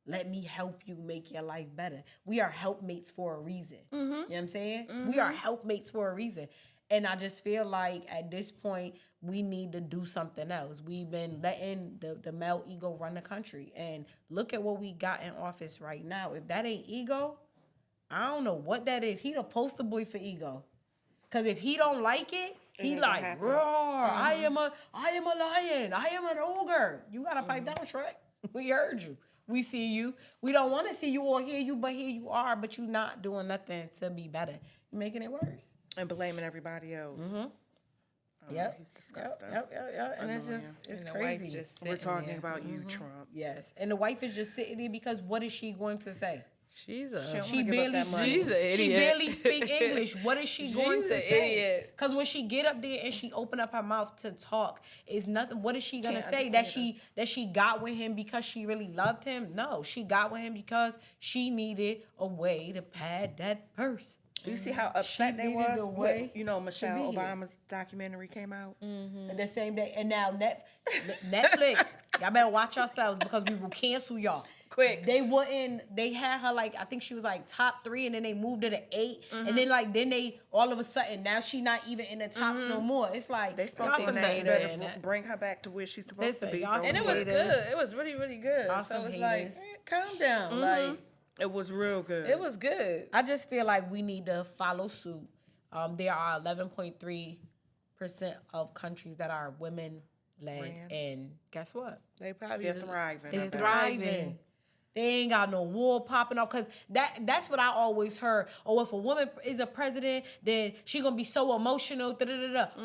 let me help you make your life better. We are helpmates for a reason. You know what I'm saying? We are helpmates for a reason. And I just feel like at this point, we need to do something else. We've been letting the male ego run the country. And look at what we got in office right now. If that ain't ego, I don't know what that is. He the poster boy for ego. Because if he don't like it, he ain't like, gonna happen. roar, I am a lion. I am an ogre. You got to pipe down, Shrek. We heard you. We see you. We don't want to see you or hear you, but here you are. But you're not doing nothing to be better. You're making it worse. And blaming everybody else. Yep. He's disgusting. Yep. And Annoying. it's And the wife crazy. just We're sitting talking there. about you, Trump. Yes. And the wife is just sitting there because what is she going to say? She's a. She She give up barely that money. She's an idiot. She barely speak English. What is she going She's to an say? idiot. Because when she get up there and she open up her mouth to talk, it's nothing. What is she gonna Can't say? understand That she got with him because she really loved him? No, she got with him because she needed a way to pad that purse. You see how upset they needed was? a way When, Michelle be here. Obama's documentary came out. And the same day, and now Netflix, y'all better watch yourselves because we will cancel y'all. Quick. They had her like, I think she was like top 3 and then they moved her to 8. And then they, all of a sudden, now she not even in the tops no more. It's like, They spoke y'all their some name. haters. saying that. Bring her back to where she's supposed Listen, to be. y'all Don't some And it do was haters. good. It was really, really good. Awesome So it's haters. like, calm down. Like, It was real good. it was good. I just feel like we need to follow suit. There are 11.3% of countries that are women-led. Ran. And guess what? They probably They're thriving. They're I bet. thriving. They ain't got no war popping up because that's what I always heard. Oh, if a woman is a president, then she gonna be so emotional.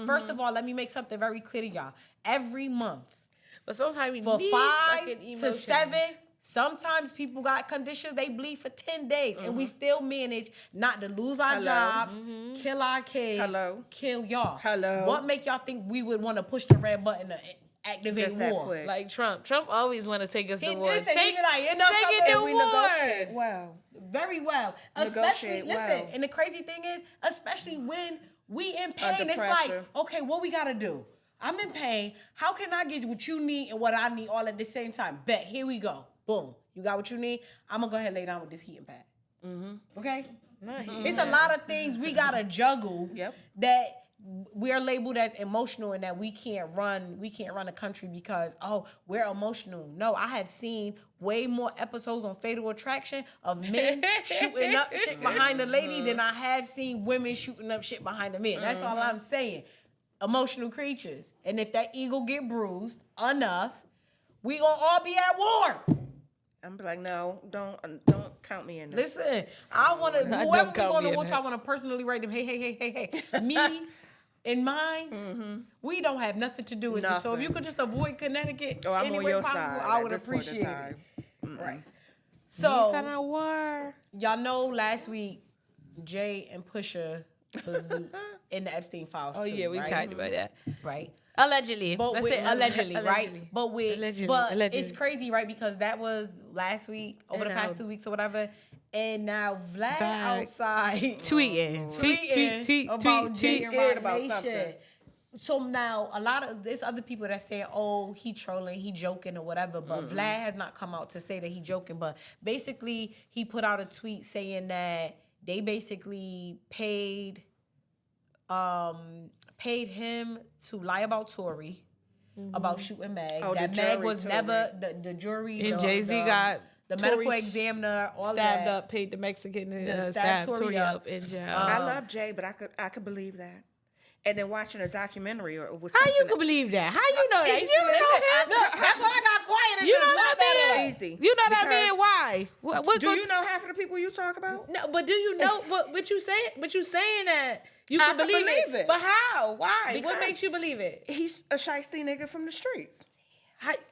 First of all, let me make something very clear to y'all. Every month, But sometimes we for need 5 fucking to emotions. 7, sometimes people got conditions they bleed for 10 days, and we still manage not to lose our Hello. jobs, kill our kids, Hello. kill y'all. Hello. What make y'all think we would want to push the red button to activate Just that war? quick. Like Trump. Trump always want to take us He to war. listen, Take he be like, you know take something? it to we war. negotiate well. Very well. Especially, Negotiate listen, well. and the crazy thing is, especially when we in pain, Under it's pressure. like, okay, what we gotta do? I'm in pain. How can I get what you need and what I need all at the same time? Bet, here we go. Boom. You got what you need? I'm gonna go ahead and lay down with this heating pad. Okay? It's a lot of things we gotta juggle Yep. that we're labeled as emotional and that we can't run a country because we're emotional. No, I have seen way more episodes on Fatal Attraction of men shooting up shit behind the lady than I have seen women shooting up shit behind the men. That's all I'm saying. Emotional creatures. And if that ego get bruised enough, we gonna all be at war. I'm like, no, don't count me in this. Listen, I want to, Don't whoever we count going me to in watch, that. I want to personally write them, hey. Me and mine, we don't have nothing to do with this. So if Nothing. you could just avoid Connecticut Oh, I'm any on way your possible, side. I at would this point in appreciate time. it. Right. So, Kind of war. y'all know last week, Jay and Pusha was in the Epstein files Oh too, yeah, we right? talked about that. Right. Allegedly. But Let's with, say allegedly, right? allegedly. But with, Allegedly, but allegedly. it's crazy, right? Because that was last week, over And the past now- 2 weeks or whatever, and now Vlad Vlad outside tweeting, tweet about Jay tweet. and Scared Roc about Nation. something. So now a lot of there's other people that say, "Oh, he trolling, he joking, or whatever." But Vlad has not come out to say that he joking. But basically, he put out a tweet saying that they basically paid him to lie about Tory, about shooting Meg. Oh, that the Meg jury was too, never right? the jury. And the- Jay-Z the- got the Tory medical examiner, all stabbed that. up, paid the Mexican The stabbed Tory Tory up. up in jail. I love Jay, but I could believe that. And then watching a documentary or was How you something can believe that? How you know that? Easy, You know listen, him. That's why I got quiet. And You just know looked that at man. her. Easy. You know that Because man. Why? What Do you know half of the people you talk about? No, but do you know what you say? But you saying that you I can can believe believe it. But how? Why? Because- What makes you believe it? He's a shiesty nigga from the streets.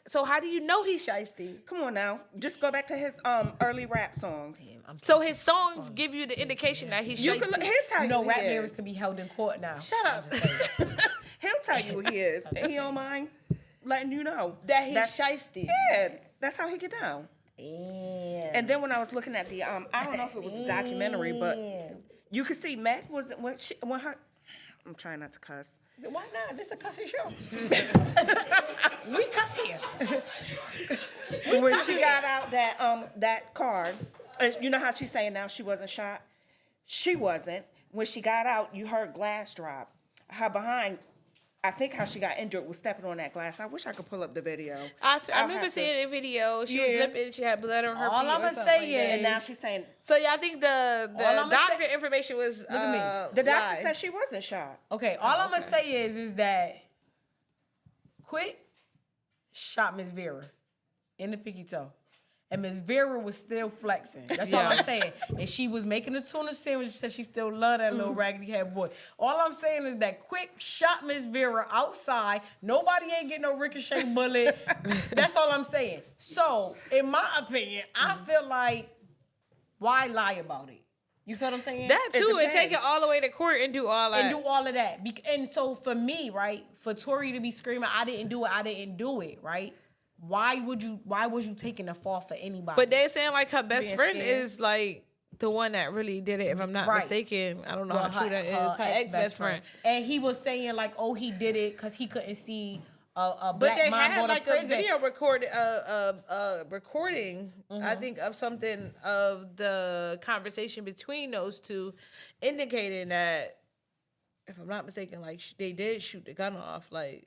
So how do you know he's shiesty? Come on now. Just go back to his early rap songs. So his songs give you the indication that he's You shiesty. can he'll tell You know, who rap he lyrics is. can be held in court now. Shut up. He'll tell you who he is. And he don't mind letting you know. That he's That's- shiesty. Yeah, that's how he get down. Yeah. And then when I was looking at the I don't know if it was a documentary, but you could see Meg was when her I'm trying not to cuss. Why not? This is a cussing show. We cuss here. When she got out that card, you know how she's saying now she wasn't shot? She wasn't. When she got out, you heard glass drop. Her behind, I think how she got injured was stepping on that glass. I wish I could pull up the video. I I'll remember have to- seeing the video. She was Yeah. limping. She had blood on her All feet. I'ma or something say like that. And now she's saying So yeah, I think the I'ma doctor say- information was at me. the doctor lied. said she wasn't shot. Okay, all I'm gonna say is that Quick shot Miss Vera in the pinky toe. And Miss Vera was still flexing. That's all I'm saying. And she was making a tuna sandwich that she still loved that little raggedy head boy. All I'm saying is that Quick shot Miss Vera outside. Nobody ain't getting no ricochet bullet. That's all I'm saying. So, in my opinion, I feel like, why lie about it? You feel what I'm saying? that too, and take it depends. all the way to court and do all that. And do all of that. And so for me, right, for Tory to be screaming, I didn't do it, right? Why was you taking the fall for anybody? But they're saying like her best Being friend scared. is like the one that really did it. If I'm not Right. mistaken, I don't know Well, how true that is. Her ex-best friend. And he was saying like, oh, he did it because he couldn't see a But black they mom had go to like a prison. video recording, I think, of something of the conversation between those two, indicating that, if I'm not mistaken, like they did shoot the gun off. Like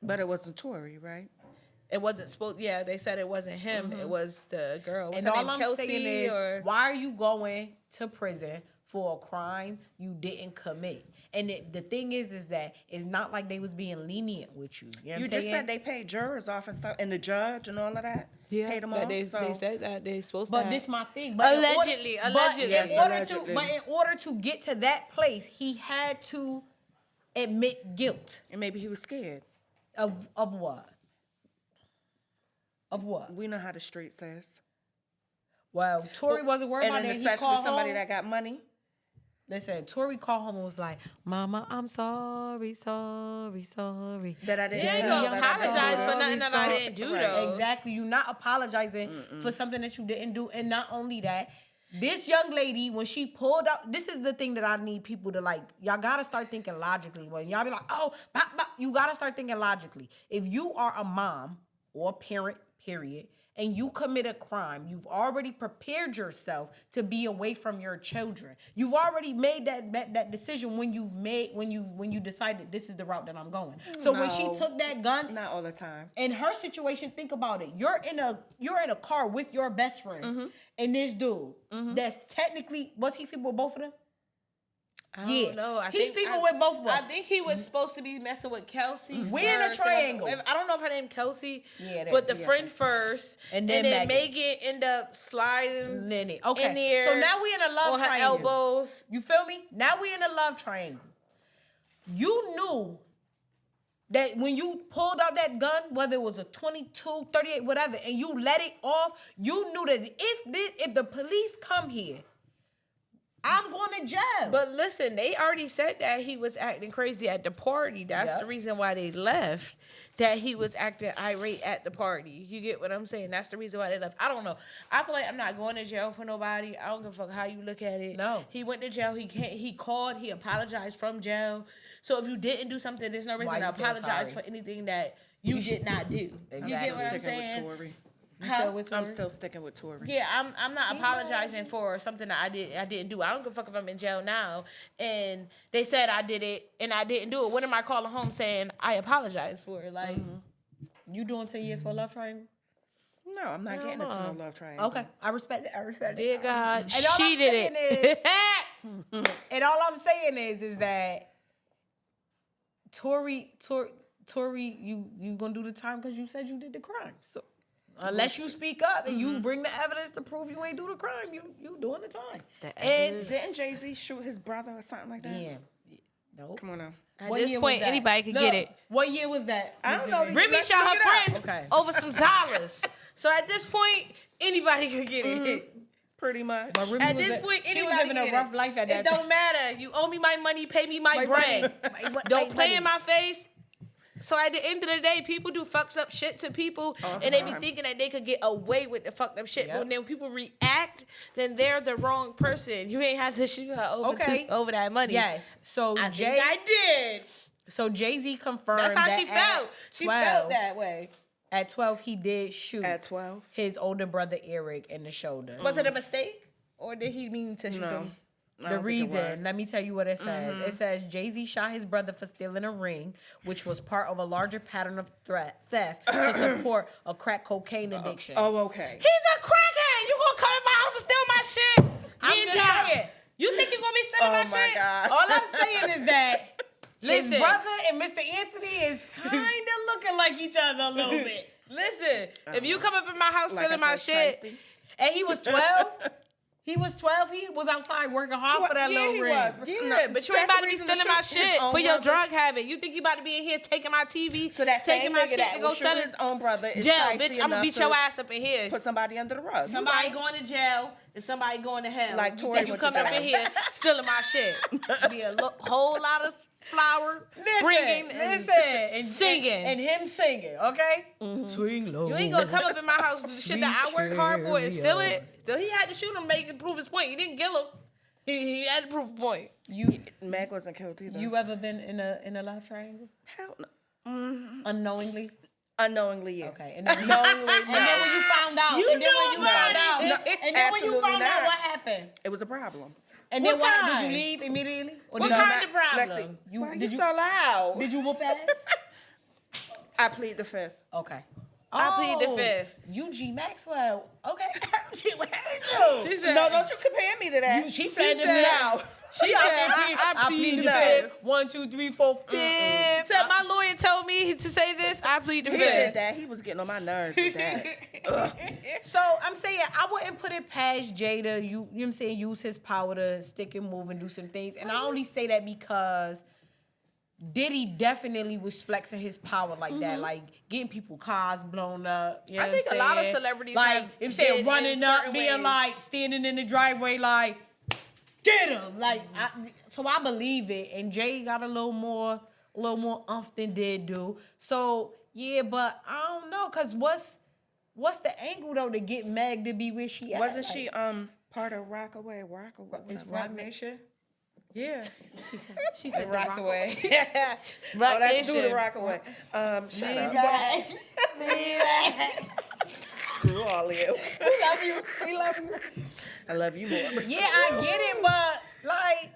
But it wasn't Tory, right? it wasn't supposed. Yeah, they said it wasn't him. It was the girl. What's And her all name? I'm Kelsey saying is, or why are you going to prison for a crime you didn't commit? And the thing is that it's not like they was being lenient with you. You know what You I'm just saying? said they paid jurors off and stuff, and the judge and all of that. Paid them that off. they so said that they supposed to. But have. this my thing. Allegedly. Yes, allegedly. But in order to get to that place, he had to admit guilt and maybe he was scared. of what? Of what? We know how the street says. Well, Tory wasn't worried And about then that. He especially called somebody home. that got money. Listen, Tory called home and was like, "Mama, I'm sorry, sorry, sorry." That I didn't You ain't tell. gonna that I apologize did. for nothing that I didn't do Right. though. Exactly. You're not apologizing for something that you didn't do. And not only that, this young lady, when she pulled out, this is the thing that I need people to like. Y'all gotta start thinking logically. When y'all be like, oh, bop, bop, you gotta start thinking logically. If you are a mom or parent, period, and you commit a crime, you've already prepared yourself to be away from your children. You've already made that decision when you decided this is the route that I'm going. So when she No. took that gun, Not all the time. in her situation, think about it. You're in a car with your best friend and this dude that's technically, was he sleeping with both of them? I don't know. He's sleeping with both of us. I think he was supposed to be messing with Kelsey. We in a first. triangle. I don't know if her name Kelsey. Yeah, it but is. the Yeah. friend first, And and then then Megan. Megan end up sliding Lenny. Okay. in there. So now we in a love on her triangle. elbows. You feel me? Now we in a love triangle. You knew that when you pulled out that gun, whether it was a 22, 38, whatever, and you let it off, you knew that if the police come here, I'm going to jail. But listen, they already said that he was acting crazy at the party. That's Yep. the reason why they left. That he was acting irate at the party. You get what I'm saying? That's the reason why they left. I don't know. I feel like I'm not going to jail for nobody. I don't give a fuck how you look at it. No. He went to jail. He called. He apologized from jail. So if you didn't do something, there's no reason Why to you saying apologize sorry? for anything that you did not do. You get what I'm Sticking saying? with Tory. Huh? I'm still sticking with Tory. Yeah, I'm not apologizing for something that I didn't do. I don't give a fuck if I'm in jail now and they said I did it and I didn't do it. What am I calling home saying I apologize for it? Like You doing 10 years for a love triangle? No, I'm not getting into no love triangle. Okay, I respect it. I respect Dear it. God, And all she I'm did saying it. And all I'm saying is that Tory, you gonna do the time because you said you did the crime. So unless you speak up and you bring the evidence to prove you ain't do the crime, you doing the time. And didn't Jay-Z shoot his brother or something like that? Yeah. No. Come on now. At What this year was point, that? anybody could No. get it. What year was that? I don't know. Remy Let's shot look her it up. friend Okay. over some dollars. So at this point, anybody could get it. Pretty much. But Remy At was this a- point, she anybody was living can a get rough it. life at It that don't matter. You owe me my money, pay me my bread. Don't play in my face. So at the end of the day, people do fucked up shit to people, and they be time. thinking that they could get away with the fucked up shit. Yep. But when then people react, then they're the wrong person. You ain't have to shoot her over Okay. over that money. Yes. So I think I did. So Jay-Z confirmed That's how that she felt. She 12, felt that way. At 12, he did shoot At 12? his older brother Eric in the shoulder. Was it a mistake, or did he mean to shoot No. him? I The don't think it was. reason, let me tell you what it says. It says Jay-Z shot his brother for stealing a ring, which was part of a larger pattern of theft to support a crack cocaine addiction. Oh, okay. He's a crackhead. You gonna come in my house and steal my shit? I'm Me and just Dom. saying. You think you gonna be stealing my Oh, my shit? God. All I'm saying is that his Listen. brother and Mr. Anthony is kind of looking like each other a little bit. Listen, if you come up in my house Like I stealing my said, shit, shiesty. And he was 12. He was 12. He was outside working hard for that Yeah, little he ring. was, but yeah, no, but you that's ain't about the to be reason to stealing my shoot his shit own for your brother. drug habit. You think you about to be in here taking my TV, So that taking same my nigga shit that to will go shoot sell his it? own brother is Jail, shiesty bitch. I'm gonna enough beat to your ass up in here. Put somebody under the rug. Somebody going to jail and somebody going to hell. Like you Tory think you went to come up jail. in here stealing my shit? Be a whole lot of flour, bringing, and singing. and him singing. Okay, swing low. You ain't gonna come up in my house with the shit that I work hard for and steal it. So he had to shoot him, make it prove his point. He didn't kill him. He had to prove a point. Meg wasn't killed either. You ever been in a love triangle Hell no. unknowingly? Unknowingly, yeah. Okay, and then Knowingly, and then when you found out, You and then when knew you found about out, it. and then when you Absolutely found out, not. what happened? It was a problem. And What then why did kind? you leave immediately? Or What did you kind of problem? Let's see. You- Why did you you- so loud? Did you whoop ass? I plead the fifth. Okay. I plead the fifth. UG Maxwell. Okay. She went She said, No, don't you compare me to that. She said said- now. She out said, there plead, I I plead plead the the fifth. fifth. 1, 2, 3, 4, 5. said my lawyer told me to say this. I plead the He did fifth. that. He was getting on my nerves with that. So I'm saying I wouldn't put it past Jada. You know what I'm saying? Use his power to stick and move and do some things. And I only say that because Diddy definitely was flexing his power like that, like getting people cars blown up. You know I what think I'm a lot of saying? celebrities like have you know what I'm saying, did running in up, certain being ways. like standing in the driveway, like get him. Like so I believe it. And Jay got a little more umph than did do. So yeah, but I don't know, cause what's the angle though to get Meg to be where she at? Wasn't Like, she part of Rockaway? Is Rock Nation? Yeah, She's a Rockaway. Oh, that's do the Rockaway. Shut up. Screw all of you. We love you. We love you. I love you more. Yeah, I get it, but like,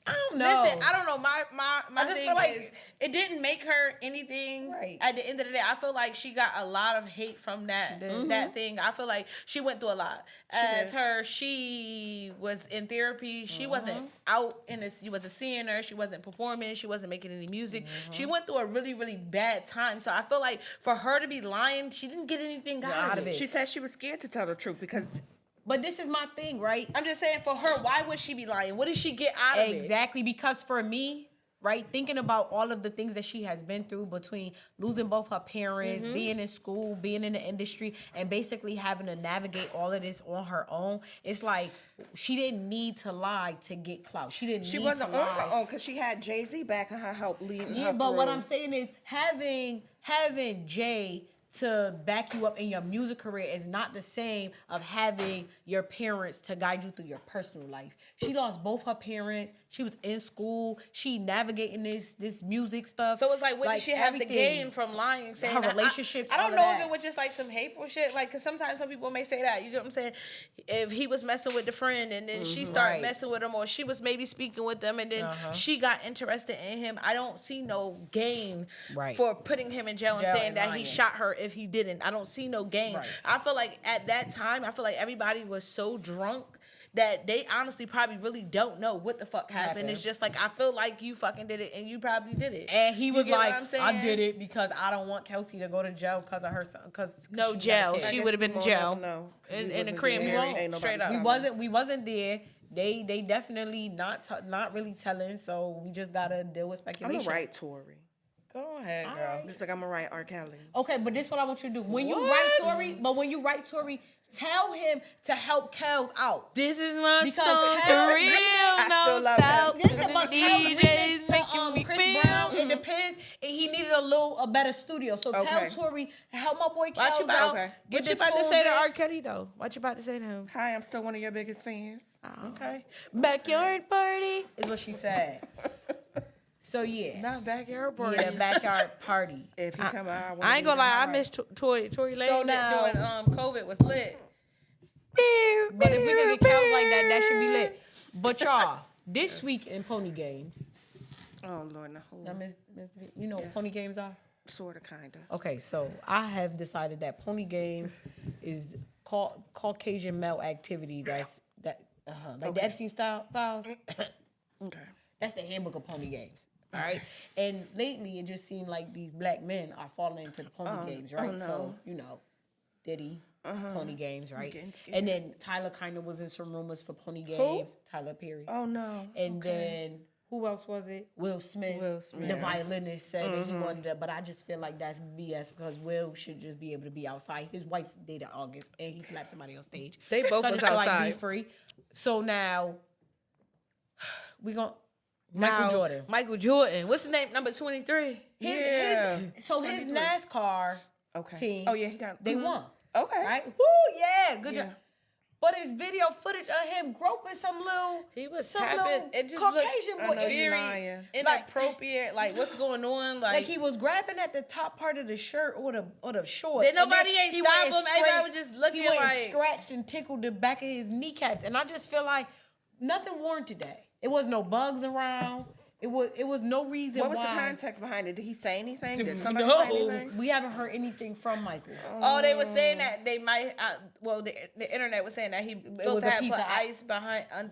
I don't know. Listen, I don't know. My I just thing feel like- is, it didn't make her anything. Right. At the end of the day, I feel like she got a lot of hate from that thing. I feel like she went through a lot. She was in therapy. She wasn't out in this. You wasn't seeing her. She wasn't performing. She wasn't making any music. She went through a really, really bad time. So I feel like for her to be lying, she didn't get anything out of it. She said she was scared to tell the truth because But this is my thing, right? I'm just saying, for her, why would she be lying? What did she get out of it? Exactly, because for me, right, thinking about all of the things that she has been through between losing both her parents, being in school, being in the industry, and basically having to navigate all of this on her own, it's like she didn't need to lie to get clout. She didn't. she need wasn't to on lie. her own because she had Jay-Z backing her, help leading Yeah, her but what through. I'm saying is having Jay to back you up in your music career is not the same of having your parents to guide you through your personal life. She lost both her parents. She was in school. She navigating this music stuff. So it's like, what did she have to everything. gain from lying? Saying Her that? relationships, I don't all of know that. if it was just like some hateful shit. Like, because sometimes some people may say that. You get what I'm saying? If he was messing with the friend and then she started Right. messing with him, or she was maybe speaking with them and then she got interested in him, I don't see no gain Right. for putting him in jail and Jail saying and that lying. he shot her if he didn't. I don't see no game. Right. I feel like at that time, I feel like everybody was so drunk that they honestly probably really don't know what the fuck happened. It's just like, I feel like you fucking did it and you probably did it. And he was get what like, I'm saying? I did it because I don't want Kelsey to go to jail because of her son. Cause No she got a jail. kid. She guess would have we been in won't jail. ever know, 'cause we In the wasn't crib, there. you won't. Ain't nobody Straight up. talking We wasn't there. They definitely not really telling. So we just gotta deal with I'm speculation. gonna write Tory. Go ahead, girl. Alright. Just like I'm gonna write R. Kelly. Okay, but this is what I want you to do. When you What? write Tory, tell him to help Kels out. This is my Because song hell, for real. I still No love doubt. that. Listen, but Kels remixed to Chris Brown. It depends. And he needed a better studio. So tell Okay. Tory, help my boy What Kels you about, out. okay. what Get you the about to tunes say to in. R. Kelly though? What you about to say to him? Hi, I'm still one of your biggest fans. Okay. Backyard party. Is what she said. So yeah. Not backyard party. Yeah, backyard party. If he come out, I ain't gonna lie, I miss. miss Tory Lanez now- during COVID was lit. But if we can get Kels like that, that should be lit. But y'all, this week in Pony Games, Oh Lord, no. now, Miss V, you know what Pony Games are? Sorta, kinda. Okay, so I have decided that Pony Games is Caucasian male activity. Like the Epstein style files. Okay. That's the handbook of Pony Games. All right. And lately, it just seemed like these black men are falling into the Pony Games, right? no. So Diddy. Pony Games, right? getting scared. And then Tyler kind of was in some rumors for Pony Games. Tyler Perry. Oh no. And then who else was it? Will Smith. Will Smith. The violinist said that he wanted to, but I just feel like that's BS because Will should just be able to be outside. His wife dated August and he slapped somebody on stage. They both so I was just feel like be outside. free. So now we gon' Now, Michael Jordan. Michael Jordan. What's his name? Number 23. His NASCAR Okay. team. Oh yeah, he got. They won. Okay. Right? Woo, yeah, good job. But it's video footage of him groping some little, He was some tapping. little It just Caucasian looked boy. know you very lying. inappropriate. Like, what's going on? Like he was grabbing at the top part of the shirt or the shorts. Then and nobody ain't he stop went him. and Everybody scraped- was just looking he went and like- scratched and tickled the back of his kneecaps, and I just feel like nothing warranted that. It was no bugs around. It was no reason. What was why. the context behind it? Did he say anything? Did No. somebody say anything? We haven't heard anything from Michael. Oh, they were saying that they might. The internet was saying that he was supposed to a have piece put of ice behind.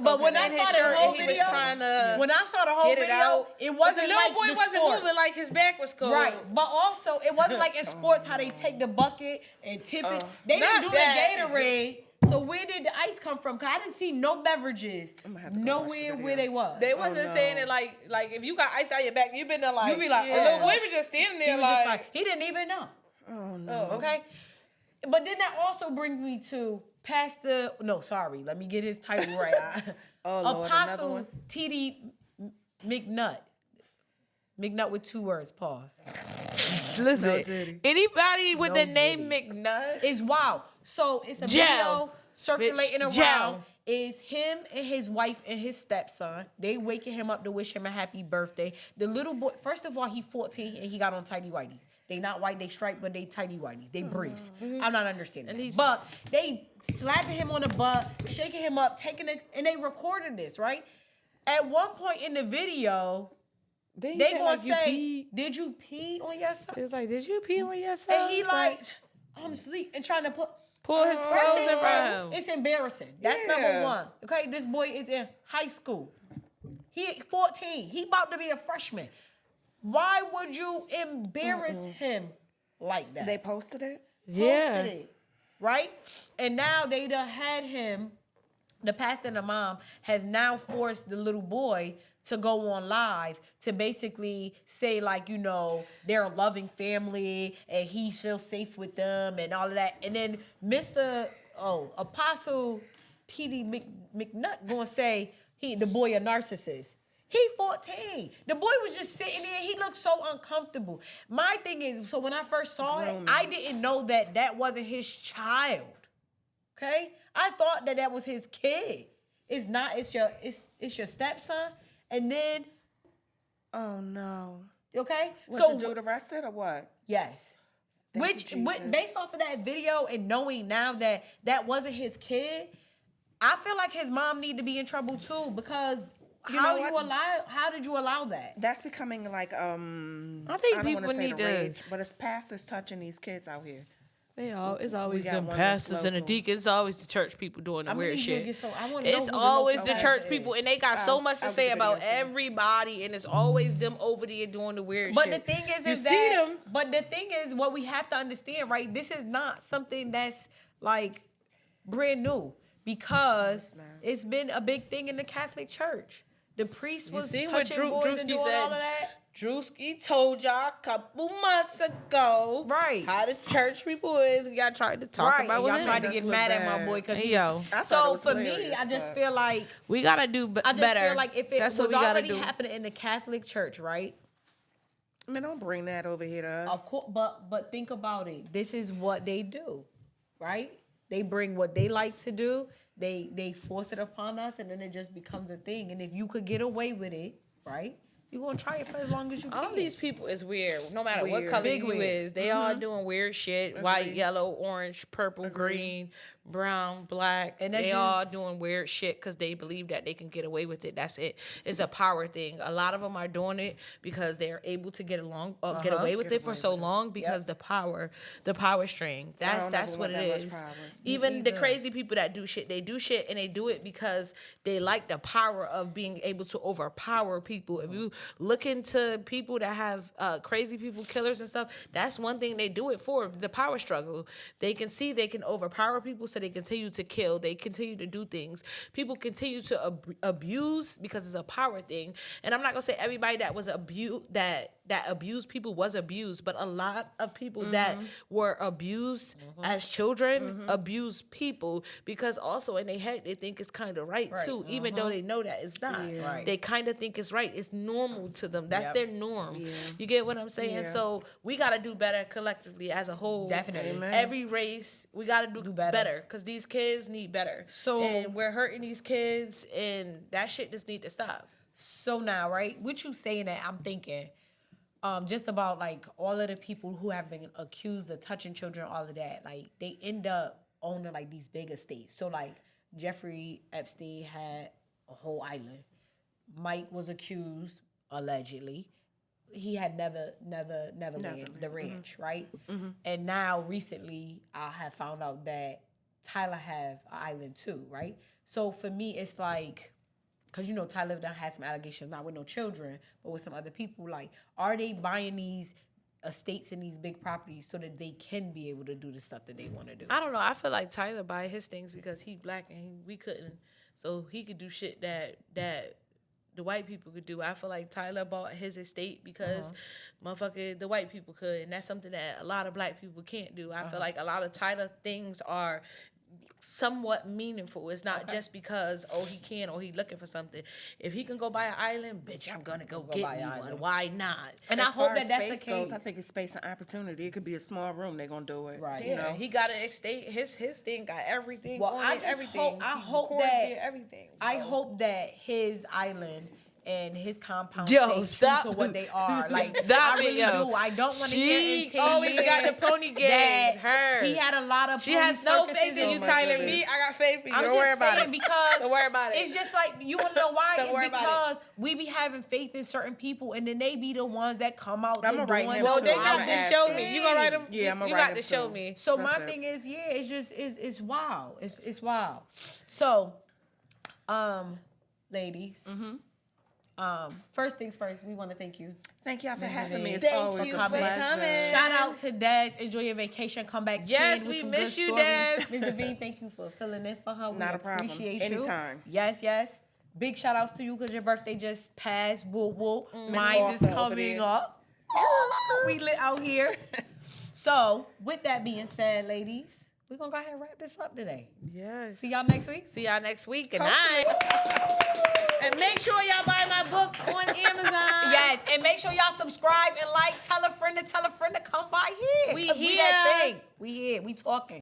But when I in his saw the shirt, whole and he video, was trying to when I saw the whole get it video, out. it But wasn't the little like boy the wasn't sports. moving like his back was cold. Right, but also it wasn't like in sports how they take the bucket and tip it. They didn't not do that. the Gatorade. So where did the ice come from? Cause I didn't see no beverages gonna have to go watch the nowhere video. where they was. They wasn't no. saying it like if you got ice down your back, you been there like You be like, the little oh. boy was just standing He there was like, just like he didn't even know. Oh no. Okay, but then that also brings me to Pastor. No, sorry, let me get his title right. Oh, Lord, another Apostle one? T.D. McNutt. McNutt with 2 words. Pause. listen, Diddy. anybody with No the name McNutt. It's wild. So it's a Jail. video circulating Bitch, around. jail. Is him and his wife and his stepson. They waking him up to wish him a happy birthday. The little boy, first of all, he 14 and he got on tighty whities. They not white, they striped, but they tighty whities. They briefs. I'm not understanding. And that. he's- But they slapping him on the butt, shaking him up, taking it, and they recorded this, right? At one point in the video, they gonna say, "Did you pee on your son?" It's like, did you pee on yourself? And he like, I'm asleep and trying to pull his First clothes things around first, him. it's embarrassing. That's number Yeah. one. Okay, this boy is in high school. He 14. He about to be a freshman. Why would you embarrass him like that? They posted it. Yeah. Posted it, right? And now they done had him. The pastor and the mom has now forced the little boy to go on live to basically say like, they're a loving family and he feels safe with them and all of that. And then Apostle T.D. McNutt gonna say the boy a narcissist. He 14. The boy was just sitting there. He looked so uncomfortable. My thing is, so when I first saw it, I didn't know that wasn't his child. Okay? I thought that was his kid. It's not. It's your stepson. And then, Oh no. okay? Was the dude arrested or what? Yes. Thank you, Jesus. Based off of that video and knowing now that wasn't his kid, I feel like his mom need to be in trouble too because How did you allow that? That's becoming like I think don't people wanna say need the to. rage, but it's pastors touching these kids out here. It's always got them one that's pastors and the local. deacons. It's always the church people doing the weird shit. I wanna know It's who the always local the church pastor people, is. and they got so much to I'll say get the about video for you. everybody, and it's always them over there doing the weird But shit. the thing is, you is see that, them. But the thing is, what we have to understand, right? This is not something that's like brand new because it's been a big thing in the Catholic Church. The priest You was see what touching boys and Drewski doing all of said? that. Drewski told y'all a couple months ago, Right. how the church people is. Y'all tried to talk Right, about y'all him. tried to That's get look mad at my bad. boy because Hey, yo. I thought it So was for me, hilarious, I just but- feel like We gotta do I just better. feel like if it That's was what we gotta already do. happening in the Catholic Church, right? I mean, don't bring that over here to us. Of course, but think about it. This is what they do, right? They bring what they like to do. They force it upon us, and then it just becomes a thing. And if you could get away with it, right? You're gonna try it for as long as you can. All these people is weird. No matter what Weird. color Big you weird. is, they all doing weird shit. White, yellow, orange, purple, green, brown, black. And And that's they all just- doing weird shit because they believe that they can get away with it. That's it. It's a power thing. A lot of them are doing it because they're able to get get away with it for so long because the power string. don't That's ever what want it that much is. power. Even the crazy people that do shit, they do shit and they do it because they like the power of being able to overpower people. If you look into people that have crazy people, killers and stuff, that's one thing they do it for, the power struggle. They can see they can overpower people, so they continue to kill. They continue to do things. People continue to abuse because it's a power thing. And I'm not gonna say everybody that was abused that abused people was abused, but a lot of people that were abused as children abuse people because also in their head they think it's kind of right too, even though they know that it's not. Right. They kind of think it's right. It's normal to them. That's Yep. their norm. You get what I'm saying? Yeah. So we got to do better collectively as a whole. Definitely. Amen. Every race, we got to do better. better because these kids need better. So- and we're hurting these kids, and that shit just need to stop. So now, right, with you saying that, I'm thinking just about like all of the people who have been accused of touching children, all of that, like they end up owning like these big estates. So like Jeffrey Epstein had a whole island. Mike was accused, allegedly. He had Neverland, the ranch, right? And now recently I have found out that Tyler have an island too, right? So for me, it's like, because, you know, Tyler done had some allegations, not with no children, but with some other people. Like, are they buying these estates and these big properties so that they can be able to do the stuff that they want to do? I don't know. I feel like Tyler buy his things because he black and we couldn't, so he could do shit that the white people could do. I feel like Tyler bought his estate because motherfucker the white people could, and that's something that a lot of black people can't do. I feel like a lot of Tyler things are somewhat meaningful. It's not just because he can or he looking for something. If he can go buy an island, bitch, I'm gonna go get buy me an one. island. Why not? And As I hope far that as that's the space goes, case. I think it's space and opportunity. It could be a small room. They're gonna do it. Right. You know? He got an estate. His thing got everything. Well, on I it, just everything. hope- I He hope records that- there, everything. I So- hope that his island and his compound Yo, stay stop. true to what they are. Like, Stop I it, really yo. do. I don't want to She hear in 10 always years got the pony games, that her. He had a lot of She pony has no circuses faith in and- you, Oh my Tyler. goodness. Me, I got faith in you. I'm Don't just worry about saying it. because Don't worry about it. It's just like, you want to know why? Don't worry It's about because we be having faith in certain people, and then they be the ones that come out. I'ma and write doing him Well, too. they I'm got gonna to ask show him. me. You gonna write them? Yeah, I'ma you write got him to show too. me. So That's my it. thing is, yeah, it's wild. It's wild. So, ladies. First things first, we want to thank you. Thank y'all for having me. Denise. It's Thank always you a for pleasure. coming. Shout out to Des. Enjoy your vacation. Come back. Yes, 10 with we some miss good you, stories. Des. Ms. Devine, thank you for filling in for her. We Not a problem. appreciate you. Anytime. Yes, yes. Big shout outs to you because your birthday just passed. Whoop, whoop. Mine Martha is over coming there. up. We lit out here. So, with that being said, ladies, we're going to go ahead and wrap this up today. Yes. See y'all next week. See y'all next week. Good night. And make sure y'all buy my book on Amazon. Yes, and make sure y'all subscribe and like. Tell a friend to come by here. We 'Cause that here. thing. We here. We talking.